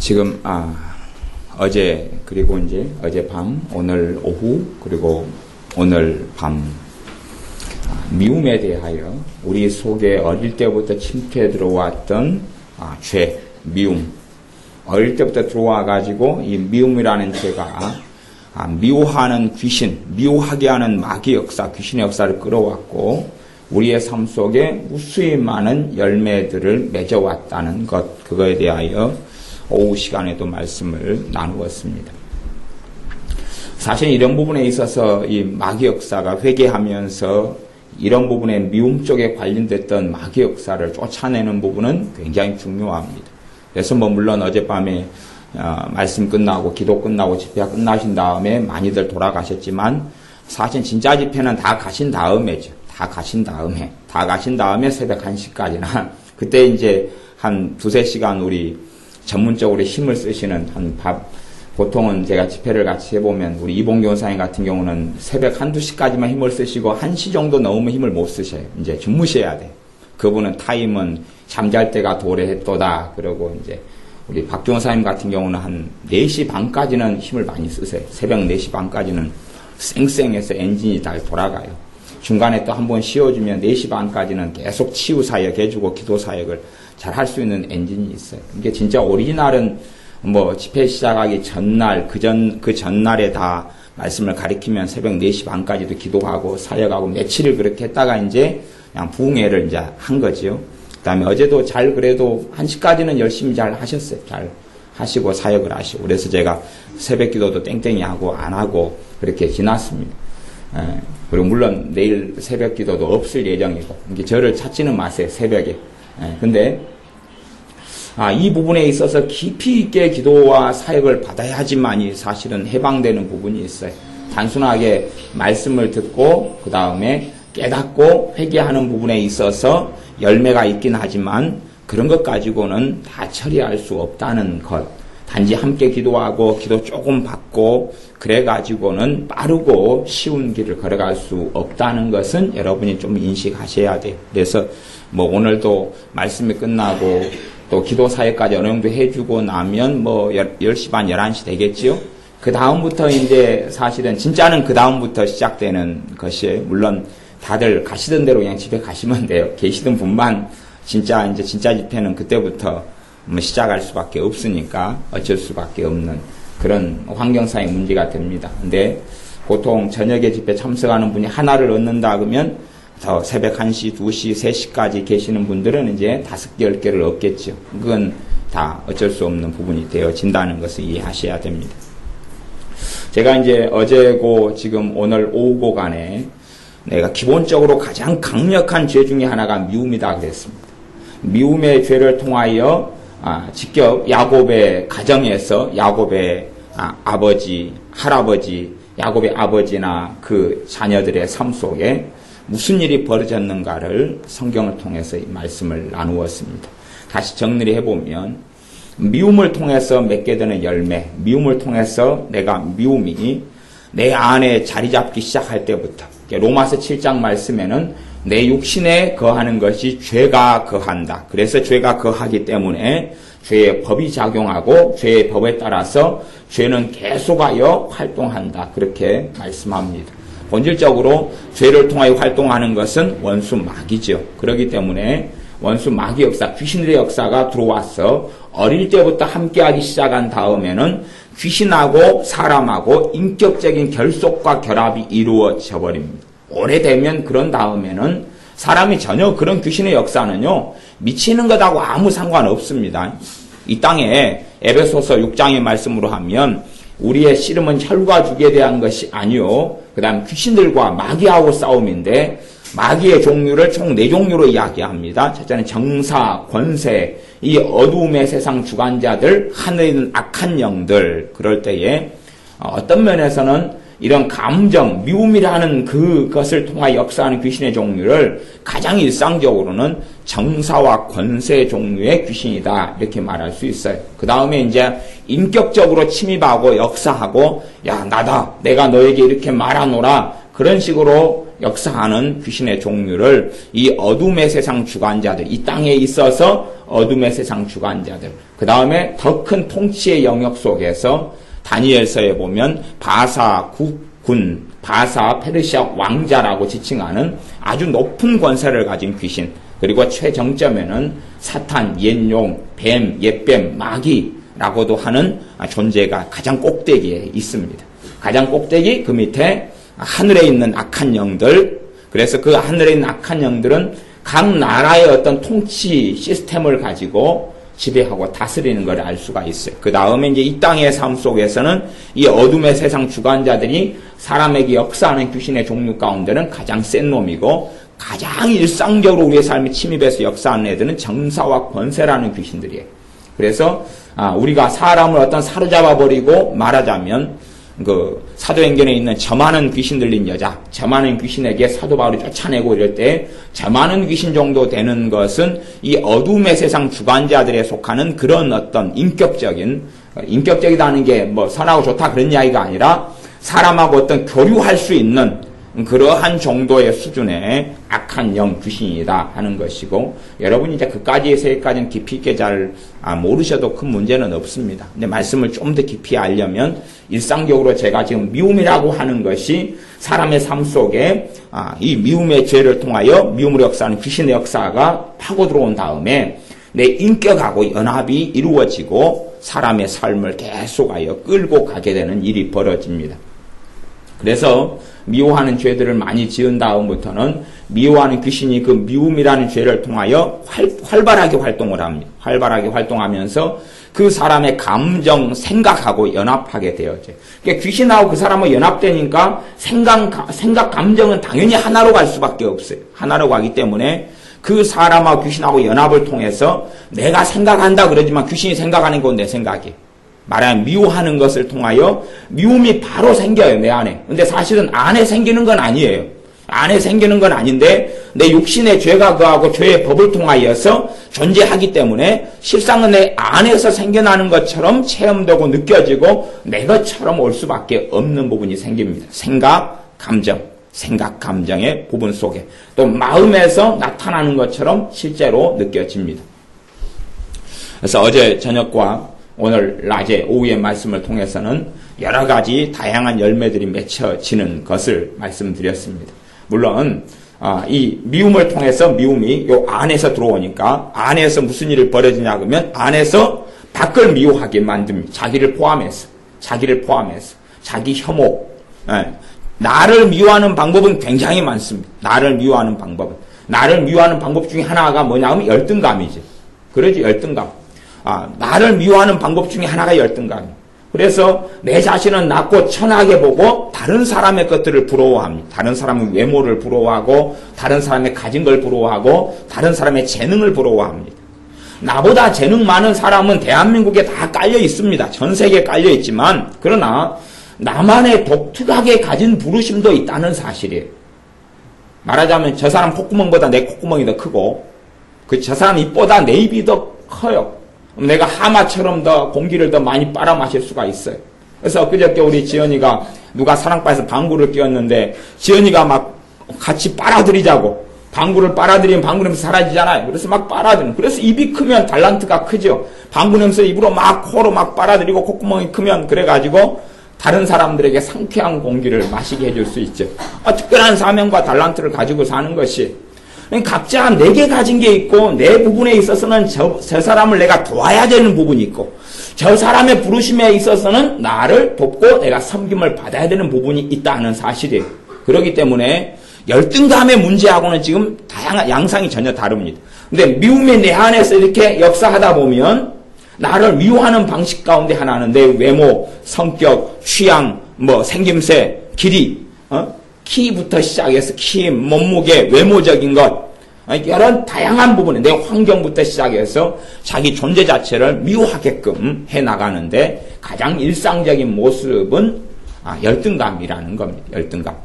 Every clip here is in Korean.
지금 어제 그리고 이제 어젯밤, 오늘 오후 그리고 오늘 밤 미움에 대하여 우리 속에 어릴 때부터 침투해 들어왔던 죄, 미움. 어릴 때부터 들어와 가지고 이 미움이라는 죄가 미워하는 귀신, 미워하게 하는 마귀의 역사, 귀신의 역사를 끌어왔고 우리의 삶 속에 무수히 많은 열매들을 맺어왔다는 것, 그거에 대하여 오후 시간에도 말씀을 나누었습니다. 사실 이런 부분에 있어서 이 마귀 역사가 회개하면서 이런 부분에 미움 쪽에 관련됐던 마귀 역사를 쫓아내는 부분은 굉장히 중요합니다. 그래서 물론 어젯밤에 말씀 끝나고 기도 끝나고 집회가 끝나신 다음에 많이들 돌아가셨지만 사실 진짜 집회는 다 가신 다음에죠. 다 가신 다음에 새벽 1시까지나 그때 이제 한 2-3시간 우리 전문적으로 힘을 쓰시는 보통은 제가 집회를 같이 해보면 우리 이봉 교사님 같은 경우는 새벽 1-2시까지만 힘을 쓰시고 1시 정도 넘으면 힘을 못 쓰셔요. 이제 주무셔야 돼. 그분은 타임은 잠잘 때가 도래했도다. 그러고 이제 우리 박 교사님 같은 경우는 한 4시 반까지는 힘을 많이 쓰세요. 새벽 4시 반까지는 쌩쌩해서 엔진이 잘 돌아가요. 중간에 또 한 번 쉬어주면 4시 반까지는 계속 치유 사역 해주고 기도 사역을 잘 할 수 있는 엔진이 있어요. 이게 진짜 오리지널은 집회 시작하기 전날, 그 전날에 다 말씀을 가리키면 새벽 4시 반까지도 기도하고 사역하고 며칠을 그렇게 했다가 이제 그냥 부흥회를 이제 한 거지요. 그 다음에 어제도 그래도 1시까지는 열심히 잘 하셨어요. 잘 하시고 사역을 하시고. 그래서 제가 새벽 기도도 땡땡이 하고 안 하고 그렇게 지났습니다. 그리고 물론 내일 새벽 기도도 없을 예정이고, 저를 찾지는 마세요, 새벽에. 근데, 이 부분에 있어서 깊이 있게 기도와 사역을 받아야지만이 사실은 해방되는 부분이 있어요. 단순하게 말씀을 듣고, 그 다음에 깨닫고 회개하는 부분에 있어서 열매가 있긴 하지만, 그런 것 가지고는 다 처리할 수 없다는 것. 단지 함께 기도하고 기도 조금 받고 그래가지고는 빠르고 쉬운 길을 걸어갈 수 없다는 것은 여러분이 좀 인식하셔야 돼요. 그래서 오늘도 말씀이 끝나고 또 기도 사역까지 어느 정도 해주고 나면 10시 반, 11시 되겠지요? 그 다음부터 이제 사실은 진짜는 그 다음부터 시작되는 것이에요. 물론 다들 가시던 대로 그냥 집에 가시면 돼요. 계시던 분만 진짜 집회는 그때부터 시작할 수밖에 없으니까 어쩔 수밖에 없는 그런 환경상의 문제가 됩니다. 근데 보통 저녁에 집회 참석하는 분이 하나를 얻는다 그러면 더 새벽 1시, 2시, 3시까지 계시는 분들은 이제 5개, 10개를 얻겠죠. 그건 다 어쩔 수 없는 부분이 되어진다는 것을 이해하셔야 됩니다. 제가 이제 어제고 지금 오늘 오후고 간에 내가 기본적으로 가장 강력한 죄 중에 하나가 미움이다 그랬습니다. 미움의 죄를 통하여 직접 야곱의 가정에서 야곱의 아버지, 할아버지, 야곱의 아버지나 그 자녀들의 삶 속에 무슨 일이 벌어졌는가를 성경을 통해서 이 말씀을 나누었습니다. 다시 정리를 해보면 미움을 통해서 맺게 되는 열매, 미움을 통해서 미움이 내 안에 자리 잡기 시작할 때부터 로마서 7장 말씀에는 내 육신에 거하는 것이 죄가 거한다. 그래서 죄가 거하기 때문에 죄의 법이 작용하고 죄의 법에 따라서 죄는 계속하여 활동한다. 그렇게 말씀합니다. 본질적으로 죄를 통하여 활동하는 것은 원수 마귀죠. 그렇기 때문에 원수 마귀 역사, 귀신들의 역사가 들어와서 어릴 때부터 함께하기 시작한 다음에는 귀신하고 사람하고 인격적인 결속과 결합이 이루어져 버립니다. 오래되면 그런 다음에는 사람이 전혀 그런 귀신의 역사는요, 미치는 것하고 아무 상관없습니다. 이 땅에 에베소서 6장의 말씀으로 하면 우리의 씨름은 혈과 죽에 대한 것이 아니요, 그 다음 귀신들과 마귀하고 싸움인데 마귀의 종류를 총 4종류로 이야기합니다. 첫째는 정사, 권세, 이 어두움의 세상 주관자들, 하늘에 있는 악한 영들. 그럴 때에 어떤 면에서는 이런 감정, 미움이라는 그것을 통하여 역사하는 귀신의 종류를 가장 일상적으로는 정사와 권세 종류의 귀신이다. 이렇게 말할 수 있어요. 그 다음에 이제 인격적으로 침입하고 역사하고, 야, 나다. 내가 너에게 이렇게 말하노라. 그런 식으로 역사하는 귀신의 종류를 이 어둠의 세상 주관자들, 이 땅에 있어서 어둠의 세상 주관자들, 그 다음에 더 큰 통치의 영역 속에서 다니엘서에 보면 바사 군, 바사 페르시아 왕자라고 지칭하는 아주 높은 권세를 가진 귀신, 그리고 최정점에는 사탄, 옛용, 뱀, 옛뱀, 마귀라고도 하는 존재가 가장 꼭대기에 있습니다. 가장 꼭대기, 그 밑에 하늘에 있는 악한 영들, 그래서 그 하늘에 있는 악한 영들은 각 나라의 어떤 통치 시스템을 가지고 지배하고 다스리는 걸 알 수가 있어요. 그 다음에 이제 이 땅의 삶 속에서는 이 어둠의 세상 주관자들이 사람에게 역사하는 귀신의 종류 가운데는 가장 센 놈이고, 가장 일상적으로 우리의 삶에 침입해서 역사하는 애들은 정사와 권세라는 귀신들이에요. 그래서 우리가 사람을 어떤 사로잡아버리고, 말하자면 그 사도행전에 있는 저 많은 귀신 들린 여자, 저 많은 귀신에게 사도 바울이 쫓아내고 이럴 때 저 많은 귀신 정도 되는 것은 이 어둠의 세상 주관자들에 속하는 그런 어떤 인격적이다는 게 뭐 선하고 좋다 그런 이야기가 아니라 사람하고 어떤 교류할 수 있는 그러한 정도의 수준의 악한 영 귀신이다 하는 것이고, 여러분이 이제 그까지의 세계까지는 깊이 있게 잘 모르셔도 큰 문제는 없습니다. 근데 말씀을 좀 더 깊이 알려면 일상적으로 제가 지금 미움이라고 하는 것이 사람의 삶 속에 이 미움의 죄를 통하여 미움으로 역사하는 귀신의 역사가 파고 들어온 다음에 내 인격하고 연합이 이루어지고 사람의 삶을 계속하여 끌고 가게 되는 일이 벌어집니다. 그래서 미워하는 죄들을 많이 지은 다음부터는 미워하는 귀신이 그 미움이라는 죄를 통하여 활발하게 활동을 합니다. 활발하게 활동하면서 그 사람의 감정, 생각하고 연합하게 되어져요. 그러니까 귀신하고 그 사람하고 연합되니까 생각, 감정은 당연히 하나로 갈 수밖에 없어요. 하나로 가기 때문에 그 사람하고 귀신하고 연합을 통해서 내가 생각한다 그러지만 귀신이 생각하는 건 내 생각이에요. 말하면 미워하는 것을 통하여 미움이 바로 생겨요, 내 안에. 근데 사실은 안에 생기는 건 아니에요. 안에 생기는 건 아닌데 내 육신의 죄가 그하고 죄의 법을 통하여서 존재하기 때문에 실상은 내 안에서 생겨나는 것처럼 체험되고 느껴지고 내 것처럼 올 수밖에 없는 부분이 생깁니다. 생각, 감정의 부분 속에 또 마음에서 나타나는 것처럼 실제로 느껴집니다. 그래서 어제 저녁과 오늘 낮에 오후의 말씀을 통해서는 여러 가지 다양한 열매들이 맺혀지는 것을 말씀드렸습니다. 물론 이 미움을 통해서 미움이 요 안에서 들어오니까 안에서 무슨 일이 벌어지냐 그러면 안에서 밖을 미워하게 만듭니다. 자기를 포함해서 자기 혐오. 나를 미워하는 방법은 굉장히 많습니다. 나를 미워하는 방법 중에 하나가 뭐냐 하면 열등감이죠. 그러지, 열등감. 나를 미워하는 방법 중에 하나가 열등감이에요. 그래서 내 자신은 낮고 천하게 보고 다른 사람의 것들을 부러워합니다. 다른 사람의 외모를 부러워하고 다른 사람의 가진 걸 부러워하고 다른 사람의 재능을 부러워합니다. 나보다 재능 많은 사람은 대한민국에 다 깔려 있습니다. 전 세계에 깔려 있지만 그러나 나만의 독특하게 가진 부르심도 있다는 사실이에요. 말하자면 저 사람 콧구멍보다 내 콧구멍이 더 크고 저 사람 입보다 내 입이 더 커요. 내가 하마처럼 더 공기를 더 많이 빨아 마실 수가 있어요. 그래서 그저께 우리 지연이가 누가 사랑바에서 방구를 끼웠는데 지연이가 막 같이 빨아들이자고, 방구를 빨아들이면 방구 냄새 사라지잖아요. 그래서 막 빨아들이는. 그래서 입이 크면 달란트가 크죠. 방구 냄새 입으로 막 코로 막 빨아들이고 콧구멍이 크면 그래가지고 다른 사람들에게 상쾌한 공기를 마시게 해줄 수 있죠. 특별한 사명과 달란트를 가지고 사는 것이, 각자 내게 가진 게 있고 내 부분에 있어서는 저 사람을 내가 도와야 되는 부분이 있고 저 사람의 부르심에 있어서는 나를 돕고 내가 섬김을 받아야 되는 부분이 있다는 사실이에요. 그렇기 때문에 열등감의 문제하고는 지금 다양한 양상이 전혀 다릅니다. 근데 미움이 내 안에서 이렇게 역사하다 보면 나를 미워하는 방식 가운데 하나는 내 외모, 성격, 취향, 생김새, 길이, 키부터 시작해서 키, 몸무게, 외모적인 것, 이런 다양한 부분에 내 환경부터 시작해서 자기 존재 자체를 미워하게끔 해나가는데 가장 일상적인 모습은 열등감이라는 겁니다. 열등감.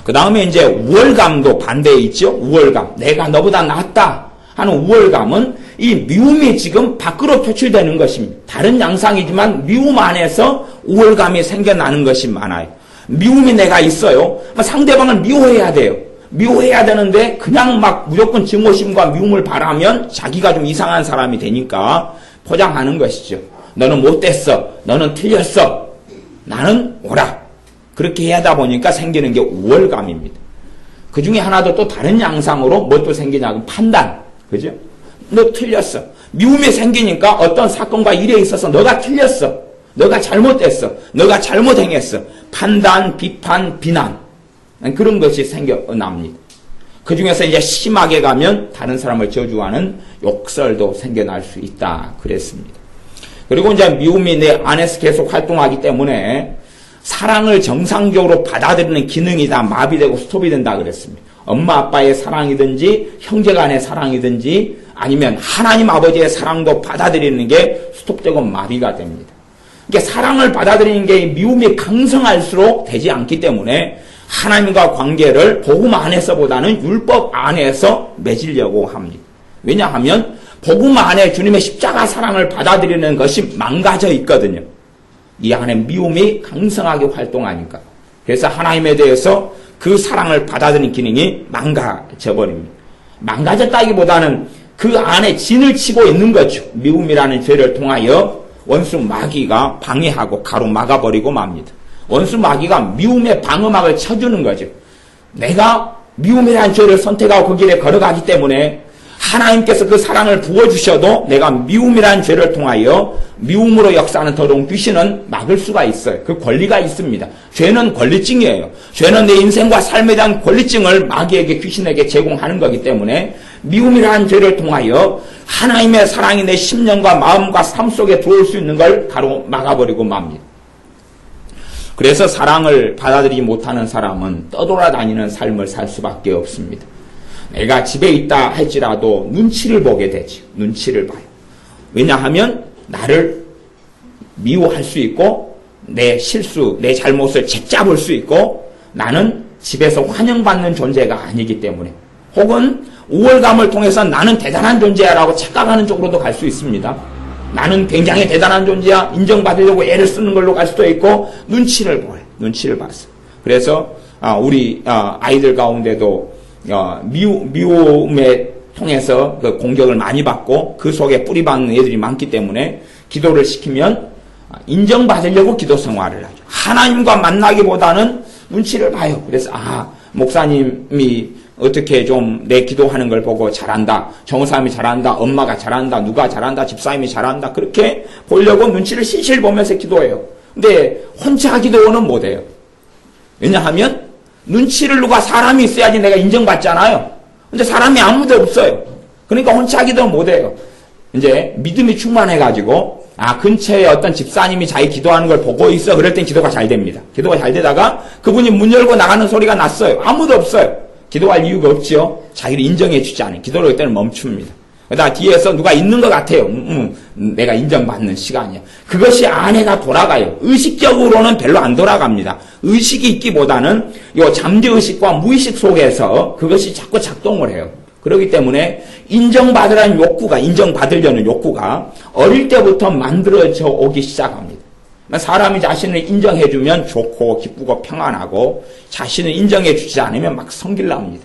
그 다음에 이제 우월감도 반대에 있죠. 우월감. 내가 너보다 낫다 하는 우월감은 이 미움이 지금 밖으로 표출되는 것입니다. 다른 양상이지만 미움 안에서 우월감이 생겨나는 것이 많아요. 미움이 내가 있어요. 상대방을 미워해야 돼요. 미워해야 되는데 그냥 막 무조건 증오심과 미움을 바라면 자기가 좀 이상한 사람이 되니까 포장하는 것이죠. 너는 못됐어. 너는 틀렸어. 나는 옳아. 그렇게 하다 보니까 생기는 게 우월감입니다. 그 중에 하나도 또 다른 양상으로 뭐 또 생기냐고 판단. 그죠? 너 틀렸어. 미움이 생기니까 어떤 사건과 일에 있어서 너가 틀렸어. 너가 잘못됐어. 너가 잘못 행했어. 판단, 비판, 비난. 그런 것이 생겨납니다. 그 중에서 이제 심하게 가면 다른 사람을 저주하는 욕설도 생겨날 수 있다. 그랬습니다. 그리고 이제 미움이 내 안에서 계속 활동하기 때문에 사랑을 정상적으로 받아들이는 기능이 다 마비되고 스톱이 된다 그랬습니다. 엄마 아빠의 사랑이든지 형제 간의 사랑이든지 아니면 하나님 아버지의 사랑도 받아들이는 게 스톱되고 마비가 됩니다. 그러니까 사랑을 받아들이는 게 미움이 강성할수록 되지 않기 때문에 하나님과 관계를 복음 안에서보다는 율법 안에서 맺으려고 합니다. 왜냐하면 복음 안에 주님의 십자가 사랑을 받아들이는 것이 망가져 있거든요. 이 안에 미움이 강성하게 활동하니까. 그래서 하나님에 대해서 그 사랑을 받아들이는 기능이 망가져 버립니다. 망가졌다기보다는 그 안에 진을 치고 있는 거죠. 미움이라는 죄를 통하여 원수 마귀가 방해하고 가로막아버리고 맙니다. 원수 마귀가 미움의 방어막을 쳐주는 거죠. 내가 미움이라는 죄를 선택하고 그 길에 걸어가기 때문에 하나님께서 그 사랑을 부어주셔도 내가 미움이라는 죄를 통하여 미움으로 역사하는 더러운 귀신은 막을 수가 있어요. 그 권리가 있습니다. 죄는 권리증이에요. 죄는 내 인생과 삶에 대한 권리증을 마귀에게 귀신에게 제공하는 거기 때문에 미움이라는 죄를 통하여 하나님의 사랑이 내 심령과 마음과 삶 속에 들어올 수 있는 걸 가로막아버리고 맙니다. 그래서 사랑을 받아들이지 못하는 사람은 떠돌아다니는 삶을 살 수밖에 없습니다. 내가 집에 있다 할지라도 눈치를 보게 되죠. 눈치를 봐요. 왜냐하면 나를 미워할 수 있고 내 실수, 내 잘못을 짓잡을 수 있고 나는 집에서 환영받는 존재가 아니기 때문에 혹은 우월감을 통해서 나는 대단한 존재야라고 착각하는 쪽으로도 갈 수 있습니다. 나는 굉장히 대단한 존재야. 인정받으려고 애를 쓰는 걸로 갈 수도 있고 눈치를 보여요. 눈치를 봤어. 그래서 우리 아이들 가운데도 미움에 통해서 그 공격을 많이 받고 그 속에 뿌리박는 애들이 많기 때문에 기도를 시키면 인정받으려고 기도 생활을 하죠. 하나님과 만나기보다는 눈치를 봐요. 그래서 목사님이 어떻게 좀 내 기도하는 걸 보고 잘한다. 정사님이 잘한다. 엄마가 잘한다. 누가 잘한다. 집사님이 잘한다. 그렇게 보려고 눈치를 실실 보면서 기도해요. 근데 혼자 기도는 못해요. 왜냐하면 눈치를 누가 사람이 있어야지 내가 인정받잖아요. 근데 사람이 아무도 없어요. 그러니까 혼자 기도는 못해요. 이제 믿음이 충만해가지고 근처에 어떤 집사님이 자기 기도하는 걸 보고 있어. 그럴 땐 기도가 잘 됩니다. 기도가 잘 되다가 그분이 문 열고 나가는 소리가 났어요. 아무도 없어요. 기도할 이유가 없죠. 자기를 인정해 주지 않아요. 기도를 그때는 멈춥니다. 그러다 뒤에서 누가 있는 것 같아요. 내가 인정받는 시간이야. 그것이 안에가 돌아가요. 의식적으로는 별로 안 돌아갑니다. 의식이 있기보다는 요 잠재의식과 무의식 속에서 그것이 자꾸 작동을 해요. 그렇기 때문에 인정받으려는 욕구가, 인정받으려는 욕구가 어릴 때부터 만들어져 오기 시작합니다. 사람이 자신을 인정해주면 좋고 기쁘고 평안하고 자신을 인정해주지 않으면 막 성질납니다.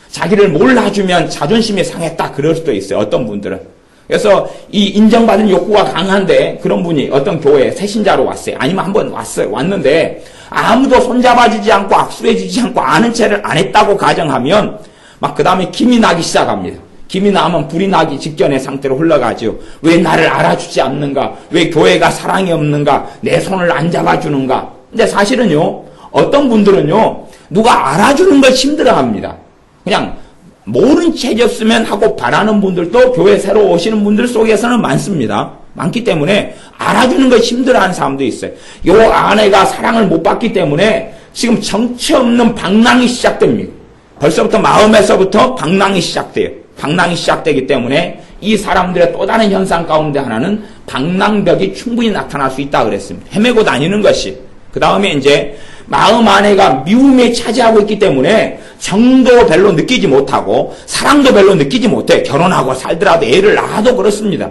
자기를 몰라주면 자존심이 상했다 그럴 수도 있어요. 어떤 분들은. 그래서 이 인정받는 욕구가 강한데 그런 분이 어떤 교회에 새신자로 왔어요. 아니면 한번 왔어요. 왔는데 아무도 손잡아주지 않고 악수해주지 않고 아는 체를 안 했다고 가정하면 막 그 다음에 김이 나기 시작합니다. 김이 나면 불이 나기 직전의 상태로 흘러가죠. 왜 나를 알아주지 않는가? 왜 교회가 사랑이 없는가? 내 손을 안 잡아주는가? 근데 사실은요, 어떤 분들은요, 누가 알아주는 걸 힘들어합니다. 그냥 모른 체졌으면 하고 바라는 분들도 교회 새로 오시는 분들 속에서는 많습니다. 많기 때문에 알아주는 걸 힘들어하는 사람도 있어요. 요 아내가 사랑을 못 받기 때문에 지금 정체 없는 방랑이 시작됩니다. 벌써부터 마음에서부터 방랑이 시작돼요. 방랑이 시작되기 때문에 이 사람들의 또 다른 현상 가운데 하나는 방랑벽이 충분히 나타날 수 있다 그랬습니다. 헤매고 다니는 것이. 그 다음에 이제 마음 안에가 미움에 차지하고 있기 때문에 정도 별로 느끼지 못하고 사랑도 별로 느끼지 못해. 결혼하고 살더라도 애를 낳아도 그렇습니다.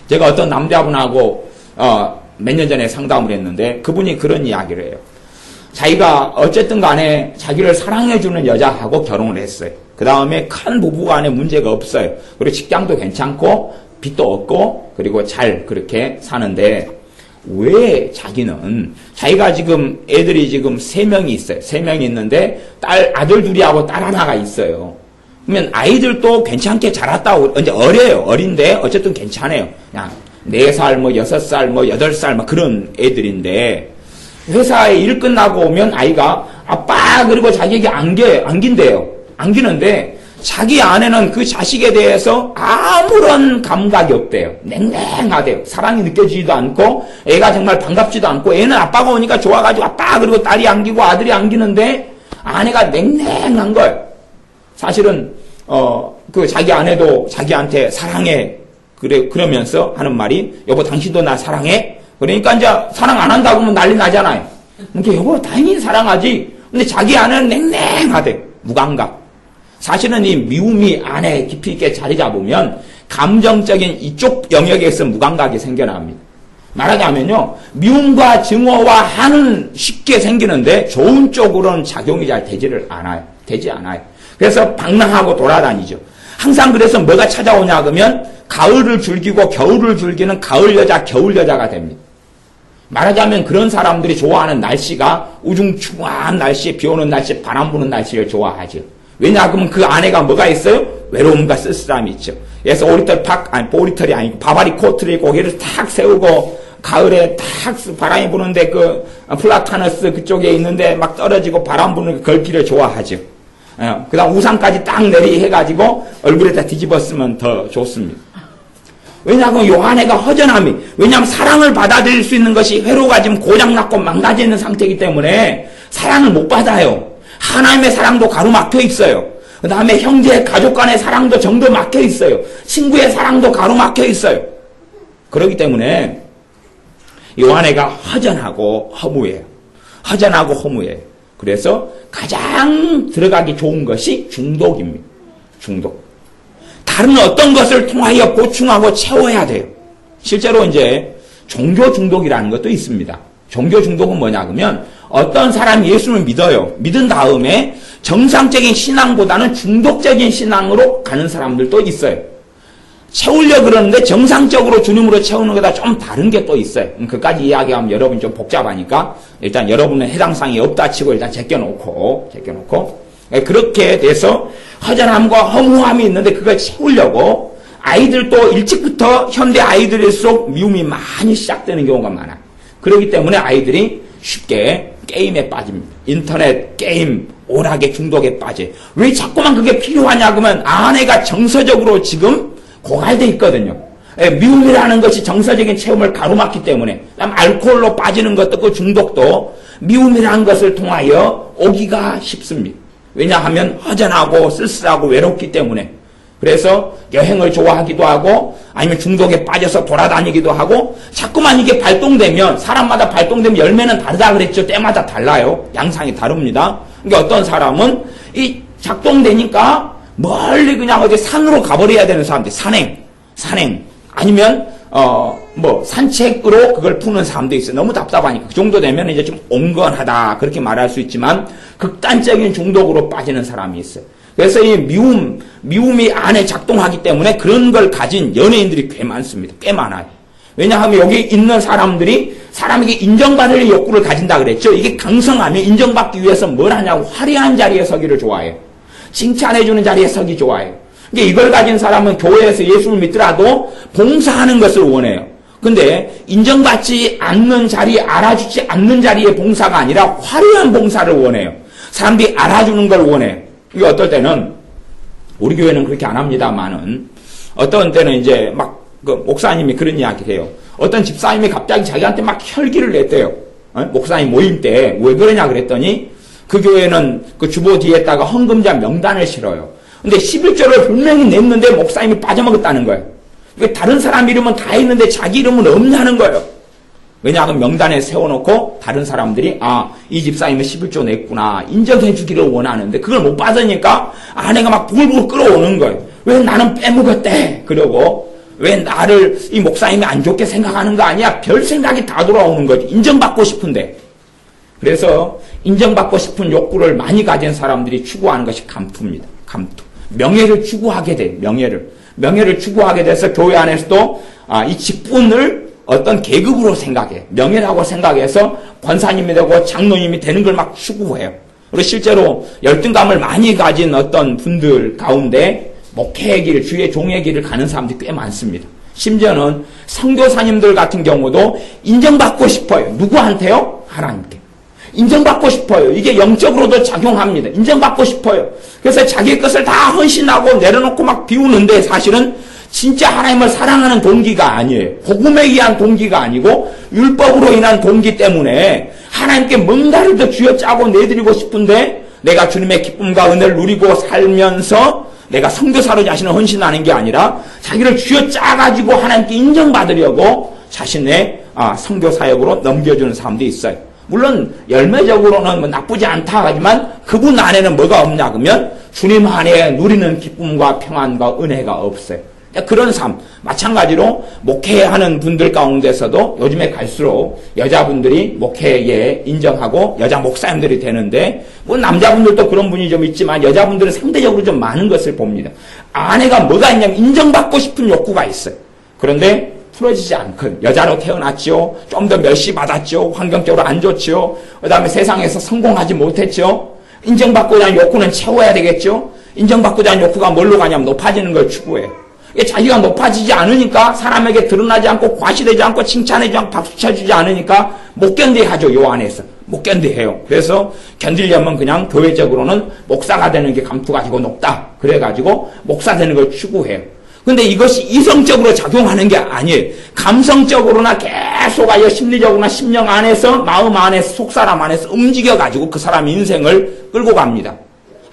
제가 어떤 남자분하고 몇 년 전에 상담을 했는데 그분이 그런 이야기를 해요. 자기가 어쨌든 간에 자기를 사랑해주는 여자하고 결혼을 했어요. 그 다음에 큰 부부간에 문제가 없어요. 그리고 직장도 괜찮고 빚도 없고 그리고 잘 그렇게 사는데 왜 자기가 지금 애들이 지금 3명이 있어요. 3명이 있는데 아들 둘이하고 딸 하나가 있어요. 그러면 아이들도 괜찮게 자랐다고, 이제 어린데 어쨌든 괜찮아요. 그냥 4살, 6살, 8살 그런 애들인데 회사에 일 끝나고 오면 아이가 아빠 그리고 자기에게 안긴대요. 안기는데 자기 아내는 그 자식에 대해서 아무런 감각이 없대요. 냉랭하대요. 사랑이 느껴지지도 않고 애가 정말 반갑지도 않고 애는 아빠가 오니까 좋아가지고 아빠 그리고 딸이 안기고 아들이 안기는데 아내가 냉랭한 거예요. 사실은 그 자기 아내도 자기한테 사랑해 그러면서 하는 말이 여보 당신도 나 사랑해? 그러니까 이제 사랑 안 한다고 하면 난리 나잖아요. 그러니까 여보 당연히 사랑하지. 근데 자기 아내는 냉랭하대. 무감각. 사실은 이 미움이 안에 깊이 있게 자리 잡으면 감정적인 이쪽 영역에서 무감각이 생겨납니다. 말하자면요, 미움과 증오와 한은 쉽게 생기는데 좋은 쪽으로는 작용이 잘 되지 않아요. 그래서 방랑하고 돌아다니죠. 항상 그래서 뭐가 찾아오냐 그러면 가을을 즐기고 겨울을 즐기는 가을 여자, 겨울 여자가 됩니다. 말하자면 그런 사람들이 좋아하는 날씨가 우중충한 날씨, 비 오는 날씨, 바람 부는 날씨를 좋아하죠. 왜냐하면 그 안에가 뭐가 있어요? 외로움과 쓸쓸함이 있죠. 그래서 보리털이 아니고 바바리 코트를 고개를 탁 세우고 가을에 탁 바람이 부는데 그 플라타너스 그쪽에 있는데 막 떨어지고 바람 부는 그 걸기를 좋아하죠. 그 다음 우산까지 딱 내리해가지고 얼굴에다 뒤집어 쓰면 더 좋습니다. 왜냐하면 요 안에가 허전함이, 왜냐하면 사랑을 받아들일 수 있는 것이 회로가 지금 고장났고 망가져 있는 상태이기 때문에 사랑을 못 받아요. 하나님의 사랑도 가로막혀 있어요. 그 다음에 형제, 가족 간의 사랑도 정도 막혀 있어요. 친구의 사랑도 가로막혀 있어요. 그렇기 때문에 요 안에가 허전하고 허무해요. 허전하고 허무해요. 그래서 가장 들어가기 좋은 것이 중독입니다. 중독. 다른 어떤 것을 통하여 보충하고 채워야 돼요. 실제로 이제 종교 중독이라는 것도 있습니다. 종교 중독은 뭐냐 그러면 어떤 사람이 예수를 믿어요. 믿은 다음에 정상적인 신앙보다는 중독적인 신앙으로 가는 사람들도 있어요. 채우려고 그러는데 정상적으로 주님으로 채우는 것보다 좀 다른 게 또 있어요. 그까지 이야기하면 여러분 좀 복잡하니까 일단 여러분은 해당 사항이 없다 치고 일단 제껴놓고 그렇게 돼서 허전함과 허무함이 있는데 그걸 채우려고 아이들도 일찍부터 현대 아이들일수록 미움이 많이 시작되는 경우가 많아요. 그렇기 때문에 아이들이 쉽게 게임에 빠집니다. 인터넷, 게임, 오락의 중독에 빠져요. 왜 자꾸만 그게 필요하냐 그러면 아내가 정서적으로 지금 고갈돼 있거든요. 미움이라는 것이 정서적인 체험을 가로막기 때문에 알코올로 빠지는 것도 그 중독도 미움이라는 것을 통하여 오기가 쉽습니다. 왜냐하면 허전하고 쓸쓸하고 외롭기 때문에. 그래서 여행을 좋아하기도 하고 아니면 중독에 빠져서 돌아다니기도 하고 자꾸만 이게 발동되면 사람마다 발동되면 열매는 다르다 그랬죠. 때마다 달라요. 양상이 다릅니다. 그러니까 어떤 사람은 이 작동되니까 멀리 그냥 어디 산으로 가버려야 되는 사람들, 산행 아니면 산책으로 그걸 푸는 사람도 있어요. 너무 답답하니까 그 정도 되면 이제 좀 온건하다 그렇게 말할 수 있지만 극단적인 중독으로 빠지는 사람이 있어요. 그래서 이 미움이 안에 작동하기 때문에 그런 걸 가진 연예인들이 꽤 많습니다. 꽤 많아요. 왜냐하면 여기 있는 사람들이 사람에게 인정받을 욕구를 가진다 그랬죠. 이게 강성하면 인정받기 위해서 뭘 하냐고 화려한 자리에 서기를 좋아해요. 칭찬해주는 자리에 서기 좋아해요. 그러니까 이걸 가진 사람은 교회에서 예수를 믿더라도 봉사하는 것을 원해요. 근데 인정받지 않는 자리, 알아주지 않는 자리의 봉사가 아니라 화려한 봉사를 원해요. 사람들이 알아주는 걸 원해요. 이게 어떨 때는 우리 교회는 그렇게 안 합니다만은 어떤 때는 이제 막 그 목사님이 그런 이야기를 해요. 어떤 집사님이 갑자기 자기한테 막 혈기를 냈대요. 목사님 모임 때 왜 그러냐 그랬더니 그 교회는 그 주보 뒤에다가 헌금자 명단을 실어요. 근데 11조를 분명히 냈는데 목사님이 빠져먹었다는 거예요. 다른 사람 이름은 다 있는데 자기 이름은 없냐는 거예요. 왜냐하면 명단에 세워놓고 다른 사람들이 이 집사님은 11조 냈구나 인정해 주기를 원하는데 그걸 못 받으니까 아내가 막 부글부글 끓어오는 거예요. 왜 나는 빼먹었대? 그러고 왜 나를 이 목사님이 안 좋게 생각하는 거 아니야? 별 생각이 다 돌아오는 거지. 인정받고 싶은데. 그래서 인정받고 싶은 욕구를 많이 가진 사람들이 추구하는 것이 감투입니다. 감투. 명예를 추구하게 돼. 명예를 추구하게 돼서 교회 안에서도 이 직분을 어떤 계급으로 생각해. 명예라고 생각해서 권사님이 되고 장로님이 되는 걸 막 추구해요. 그리고 실제로 열등감을 많이 가진 어떤 분들 가운데 목회의 길, 주의 종의 길을 가는 사람들이 꽤 많습니다. 심지어는 선교사님들 같은 경우도 인정받고 싶어요. 누구한테요? 하나님께. 인정받고 싶어요. 이게 영적으로도 작용합니다. 인정받고 싶어요. 그래서 자기 것을 다 헌신하고 내려놓고 막 비우는데 사실은 진짜 하나님을 사랑하는 동기가 아니에요. 복음에 의한 동기가 아니고 율법으로 인한 동기 때문에 하나님께 뭔가를 더 쥐어짜고 내드리고 싶은데 내가 주님의 기쁨과 은혜를 누리고 살면서 내가 선교사로 자신을 헌신하는 게 아니라 자기를 쥐어짜가지고 하나님께 인정받으려고 자신의 선교 사역으로 넘겨주는 사람도 있어요. 물론 열매적으로는 뭐 나쁘지 않다 하지만 그분 안에는 뭐가 없냐 그러면 주님 안에 누리는 기쁨과 평안과 은혜가 없어요. 그런 삶, 마찬가지로 목회하는 분들 가운데서도 요즘에 갈수록 여자분들이 목회에 인정하고 여자 목사님들이 되는데 뭐 남자분들도 그런 분이 좀 있지만 여자분들은 상대적으로 좀 많은 것을 봅니다. 아내가 뭐가 있냐면 인정받고 싶은 욕구가 있어요. 그런데 풀어지지 않고 여자로 태어났죠. 좀 더 멸시받았죠. 환경적으로 안 좋죠. 그 다음에 세상에서 성공하지 못했죠. 인정받고자 하는 욕구는 채워야 되겠죠. 인정받고자 하는 욕구가 뭘로 가냐면 높아지는 걸 추구해요. 자기가 높아지지 않으니까 사람에게 드러나지 않고 과시되지 않고 칭찬해주지 않고 박수 쳐주지 않으니까 못 견디하죠. 요 안에서. 못 견디해요. 그래서 견디려면 그냥 교회적으로는 목사가 되는 게 감투가지고 높다. 그래가지고 목사 되는 걸 추구해요. 근데 이것이 이성적으로 작용하는 게 아니에요. 감성적으로나 계속하여 심리적으로나 심령 안에서 마음 안에서 속사람 안에서 움직여가지고 그 사람 인생을 끌고 갑니다.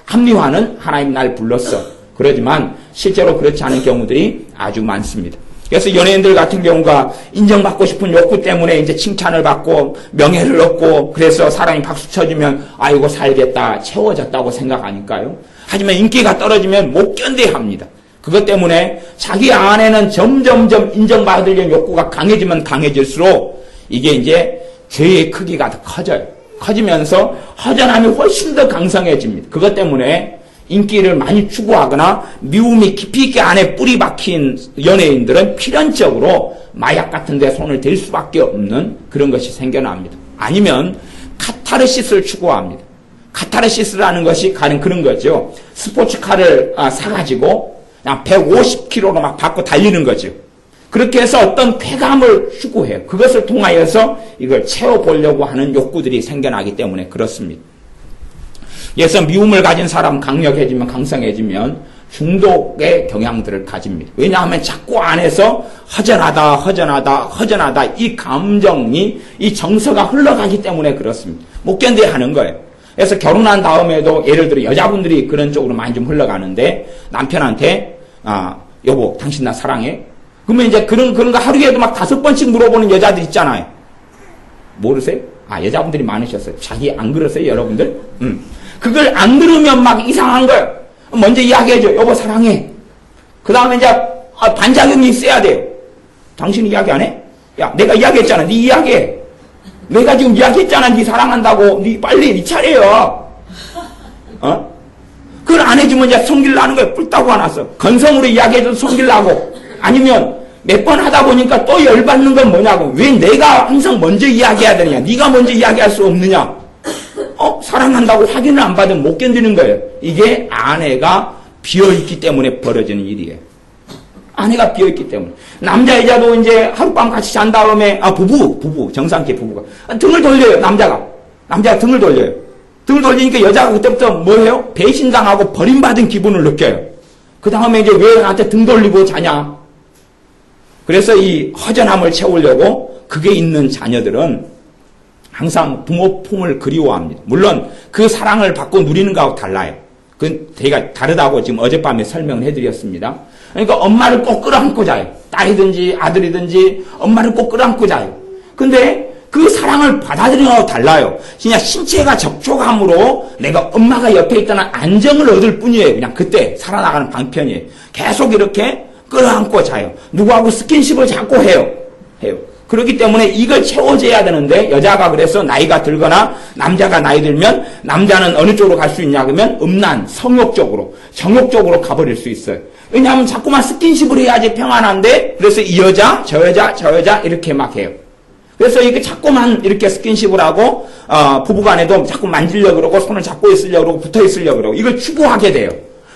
합리화는 하나님 날 불렀어. 그러지만 실제로 그렇지 않은 경우들이 아주 많습니다. 그래서 연예인들 같은 경우가 인정받고 싶은 욕구 때문에 이제 칭찬을 받고 명예를 얻고 그래서 사람이 박수 쳐주면 아이고 살겠다 채워졌다고 생각하니까요. 하지만 인기가 떨어지면 못 견뎌야 합니다. 그것 때문에 자기 안에는 점점점 인정받으려는 욕구가 강해지면 강해질수록 이게 이제 죄의 크기가 더 커져요. 커지면서 허전함이 훨씬 더 강성해집니다. 그것 때문에 인기를 많이 추구하거나 미움이 깊이 있게 안에 뿌리 박힌 연예인들은 필연적으로 마약 같은 데 손을 댈 수밖에 없는 그런 것이 생겨납니다. 아니면 카타르시스를 추구합니다. 카타르시스라는 것이 가는 그런 거죠. 스포츠카를 사가지고 그냥 150km로 막 받고 달리는 거죠. 그렇게 해서 어떤 쾌감을 추구해요. 그것을 통하여서 이걸 채워보려고 하는 욕구들이 생겨나기 때문에 그렇습니다. 그래서 미움을 가진 사람 강력해지면 강성해지면 중독의 경향들을 가집니다. 왜냐하면 자꾸 안에서 허전하다 이 감정이 이 정서가 흘러가기 때문에 그렇습니다. 못 견뎌야 하는 거예요. 그래서 결혼한 다음에도 예를 들어 여자분들이 그런 쪽으로 많이 좀 흘러가는데 남편한테 여보 당신 나 사랑해? 그러면 이제 그런 거 하루에도 막 5번씩 물어보는 여자들 있잖아요. 모르세요? 여자분들이 많으셨어요. 자기 안 그러세요 여러분들? 그걸 안 들으면 막 이상한 거예요. 먼저 이야기해줘. 여보 사랑해. 그 다음에 이제 반작용이 있어야 돼요. 당신 이야기 안 해? 야 내가 이야기했잖아. 네 이야기해. 내가 지금 이야기했잖아. 네 사랑한다고. 네 빨리 네 차례요. 그걸 안 해주면 이제 성질 나는 거예요. 뿔따고 안 왔어. 건성으로 이야기해줘도 성질 나고 아니면 몇 번 하다 보니까 또 열받는 건 뭐냐고. 왜 내가 항상 먼저 이야기해야 되느냐. 네가 먼저 이야기할 수 없느냐. 사랑한다고 확인을 안 받으면 못 견디는 거예요. 이게 아내가 비어있기 때문에 벌어지는 일이에요. 아내가 비어있기 때문에. 남자, 여자도 이제 하룻밤 같이 잔 다음에, 부부, 정상계 부부가. 등을 돌려요, 남자가 등을 돌려요. 등을 돌리니까 여자가 그때부터 뭐 해요? 배신당하고 버림받은 기분을 느껴요. 그 다음에 이제 왜 나한테 등 돌리고 자냐? 그래서 이 허전함을 채우려고 그게 있는 자녀들은 항상 부모 품을 그리워합니다. 물론 그 사랑을 받고 누리는 거하고 달라요. 그건 되게 다르다고 지금 어젯밤에 설명을 해드렸습니다. 그러니까 엄마를 꼭 끌어안고 자요. 딸이든지 아들이든지 엄마를 꼭 끌어안고 자요. 근데 그 사랑을 받아들이는 거하고 달라요. 그냥 신체가 접촉함으로 내가 엄마가 옆에 있다는 안정을 얻을 뿐이에요. 그냥 그때 살아나가는 방편이에요. 계속 이렇게 끌어안고 자요. 누구하고 스킨십을 자꾸 해요. 그렇기 때문에 이걸 채워줘야 되는데 여자가 그래서 나이가 들거나 남자가 나이 들면 남자는 어느 쪽으로 갈 수 있냐 그러면 음란, 성욕 쪽으로, 정욕 쪽으로 가버릴 수 있어요. 왜냐하면 자꾸만 스킨십을 해야지 평안한데 그래서 이 여자, 저 여자, 저 여자 이렇게 막 해요. 그래서 이렇게 자꾸만 이렇게 스킨십을 하고 부부간에도 자꾸 만지려고 그러고 손을 잡고 있으려고 그러고 붙어 있으려고 그러고 이걸 추구하게 돼요.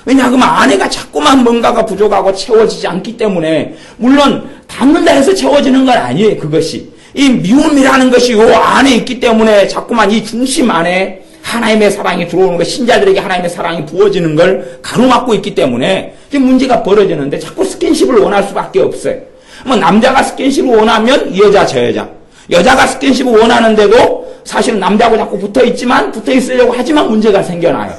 왜냐하면 아내가 자꾸만 뭔가가 부족하고 채워지지 않기 때문에 물론 닮는다 해서 채워지는 건 아니에요. 그것이 이 미움이라는 것이 요 안에 있기 때문에 자꾸만 이 중심 안에 하나님의 사랑이 들어오는 것, 신자들에게 하나님의 사랑이 부어지는 걸 가로막고 있기 때문에 문제가 벌어지는데 자꾸 스킨십을 원할 수밖에 없어요. 뭐 남자가 스킨십을 원하면 이 여자 저 여자, 여자가 스킨십을 원하는데도 사실은 남자하고 자꾸 붙어있지만 붙어있으려고 하지만 문제가 생겨나요.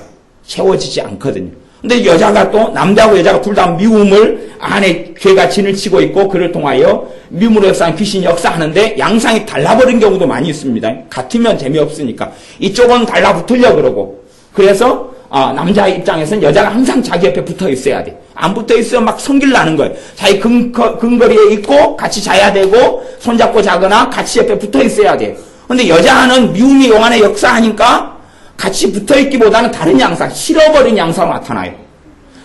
채워지지 않거든요. 근데 여자가 또 남자하고 여자가 둘 다 미움을 안에 죄가 진을 치고 있고 그를 통하여 미움으로 역사하는 귀신이 역사하는데 양상이 달라버린 경우도 많이 있습니다. 같으면 재미없으니까 이쪽은 달라붙으려고 그러고 그래서 남자의 입장에서는 여자가 항상 자기 옆에 붙어 있어야 돼. 안 붙어 있으면 막 성질 나는 거예요. 자기 근거리에 있고 같이 자야 되고 손잡고 자거나 같이 옆에 붙어 있어야 돼. 근데 여자는 미움이 용 안에 역사하니까 같이 붙어있기보다는 다른 양상, 실어버린 양상으로 나타나요.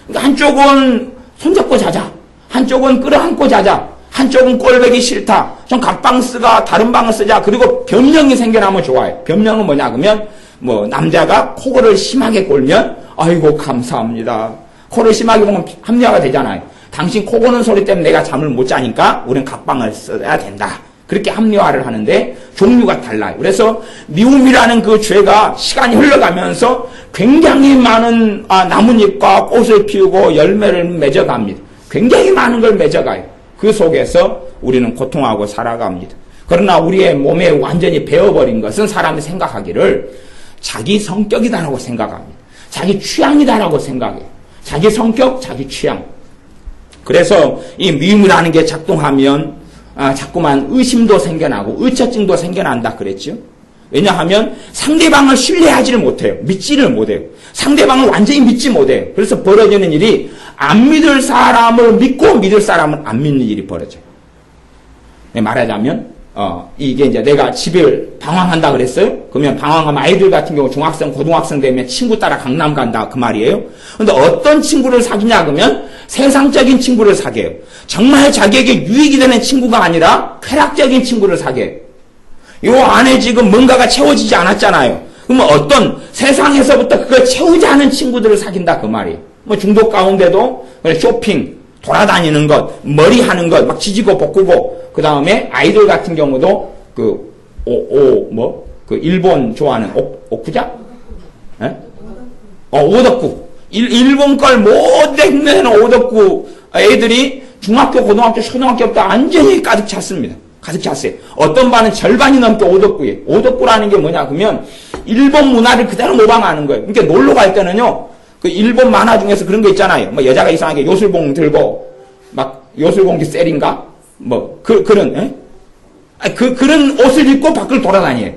그러니까 한쪽은 손잡고 자자, 한쪽은 끌어안고 자자, 한쪽은 꼴보기 싫다, 좀 각 방 쓰가 다른 방을 쓰자. 그리고 변명이 생겨나면 좋아요. 변명은 뭐냐 그러면 뭐 남자가 코골을 심하게 꼴면 아이고 감사합니다. 코를 심하게 보면 합리화가 되잖아요. 당신 코 고는 소리 때문에 내가 잠을 못 자니까 우리는 각 방을 써야 된다. 그렇게 합리화를 하는데 종류가 달라요. 그래서 미움이라는 그 죄가 시간이 흘러가면서 굉장히 많은 나뭇잎과 꽃을 피우고 열매를 맺어갑니다. 굉장히 많은 걸 맺어가요. 그 속에서 우리는 고통하고 살아갑니다. 그러나 우리의 몸에 완전히 배어버린 것은 사람이 생각하기를 자기 성격이다라고 생각합니다. 자기 취향이다라고 생각해요. 자기 성격, 자기 취향. 그래서 이 미움이라는 게 작동하면 자꾸만 의심도 생겨나고 의처증도 생겨난다 그랬죠. 왜냐하면 상대방을 신뢰하지를 못해요. 믿지를 못해요. 상대방을 완전히 믿지 못해요. 그래서 벌어지는 일이 안 믿을 사람을 믿고 믿을 사람을 안 믿는 일이 벌어져요. 말하자면 이게 이제 내가 집을 방황한다 그랬어요. 그러면 방황하면 아이들 같은 경우 중학생, 고등학생 되면 친구 따라 강남 간다 그 말이에요. 근데 어떤 친구를 사귀냐 그러면 세상적인 친구를 사귀어요. 정말 자기에게 유익이 되는 친구가 아니라 쾌락적인 친구를 사귀어요. 요 안에 지금 뭔가가 채워지지 않았잖아요. 그러면 어떤 세상에서부터 그걸 채우지 않은 친구들을 사귄다 그 말이에요. 뭐 중독 가운데도 쇼핑, 돌아다니는 것, 머리 하는 것, 막 지지고 볶고, 그 다음에 아이들 같은 경우도 일본 좋아하는 오쿠자? 예? 오덕구. 일본 걸 모든 오덕구 애들이 중학교, 고등학교, 초등학교 때 완전히 가득 찼습니다. 가득 찼어요. 어떤 반은 절반이 넘게 오덕구예요. 오덕구라는 게 뭐냐 그러면 일본 문화를 그대로 모방하는 거예요. 그러니까 놀러 갈 때는요. 그 일본 만화 중에서 그런 거 있잖아요. 뭐 여자가 이상하게 요술봉 들고 막 요술봉기 셀인가? 그런 그런 옷을 입고 밖을 돌아다녀요.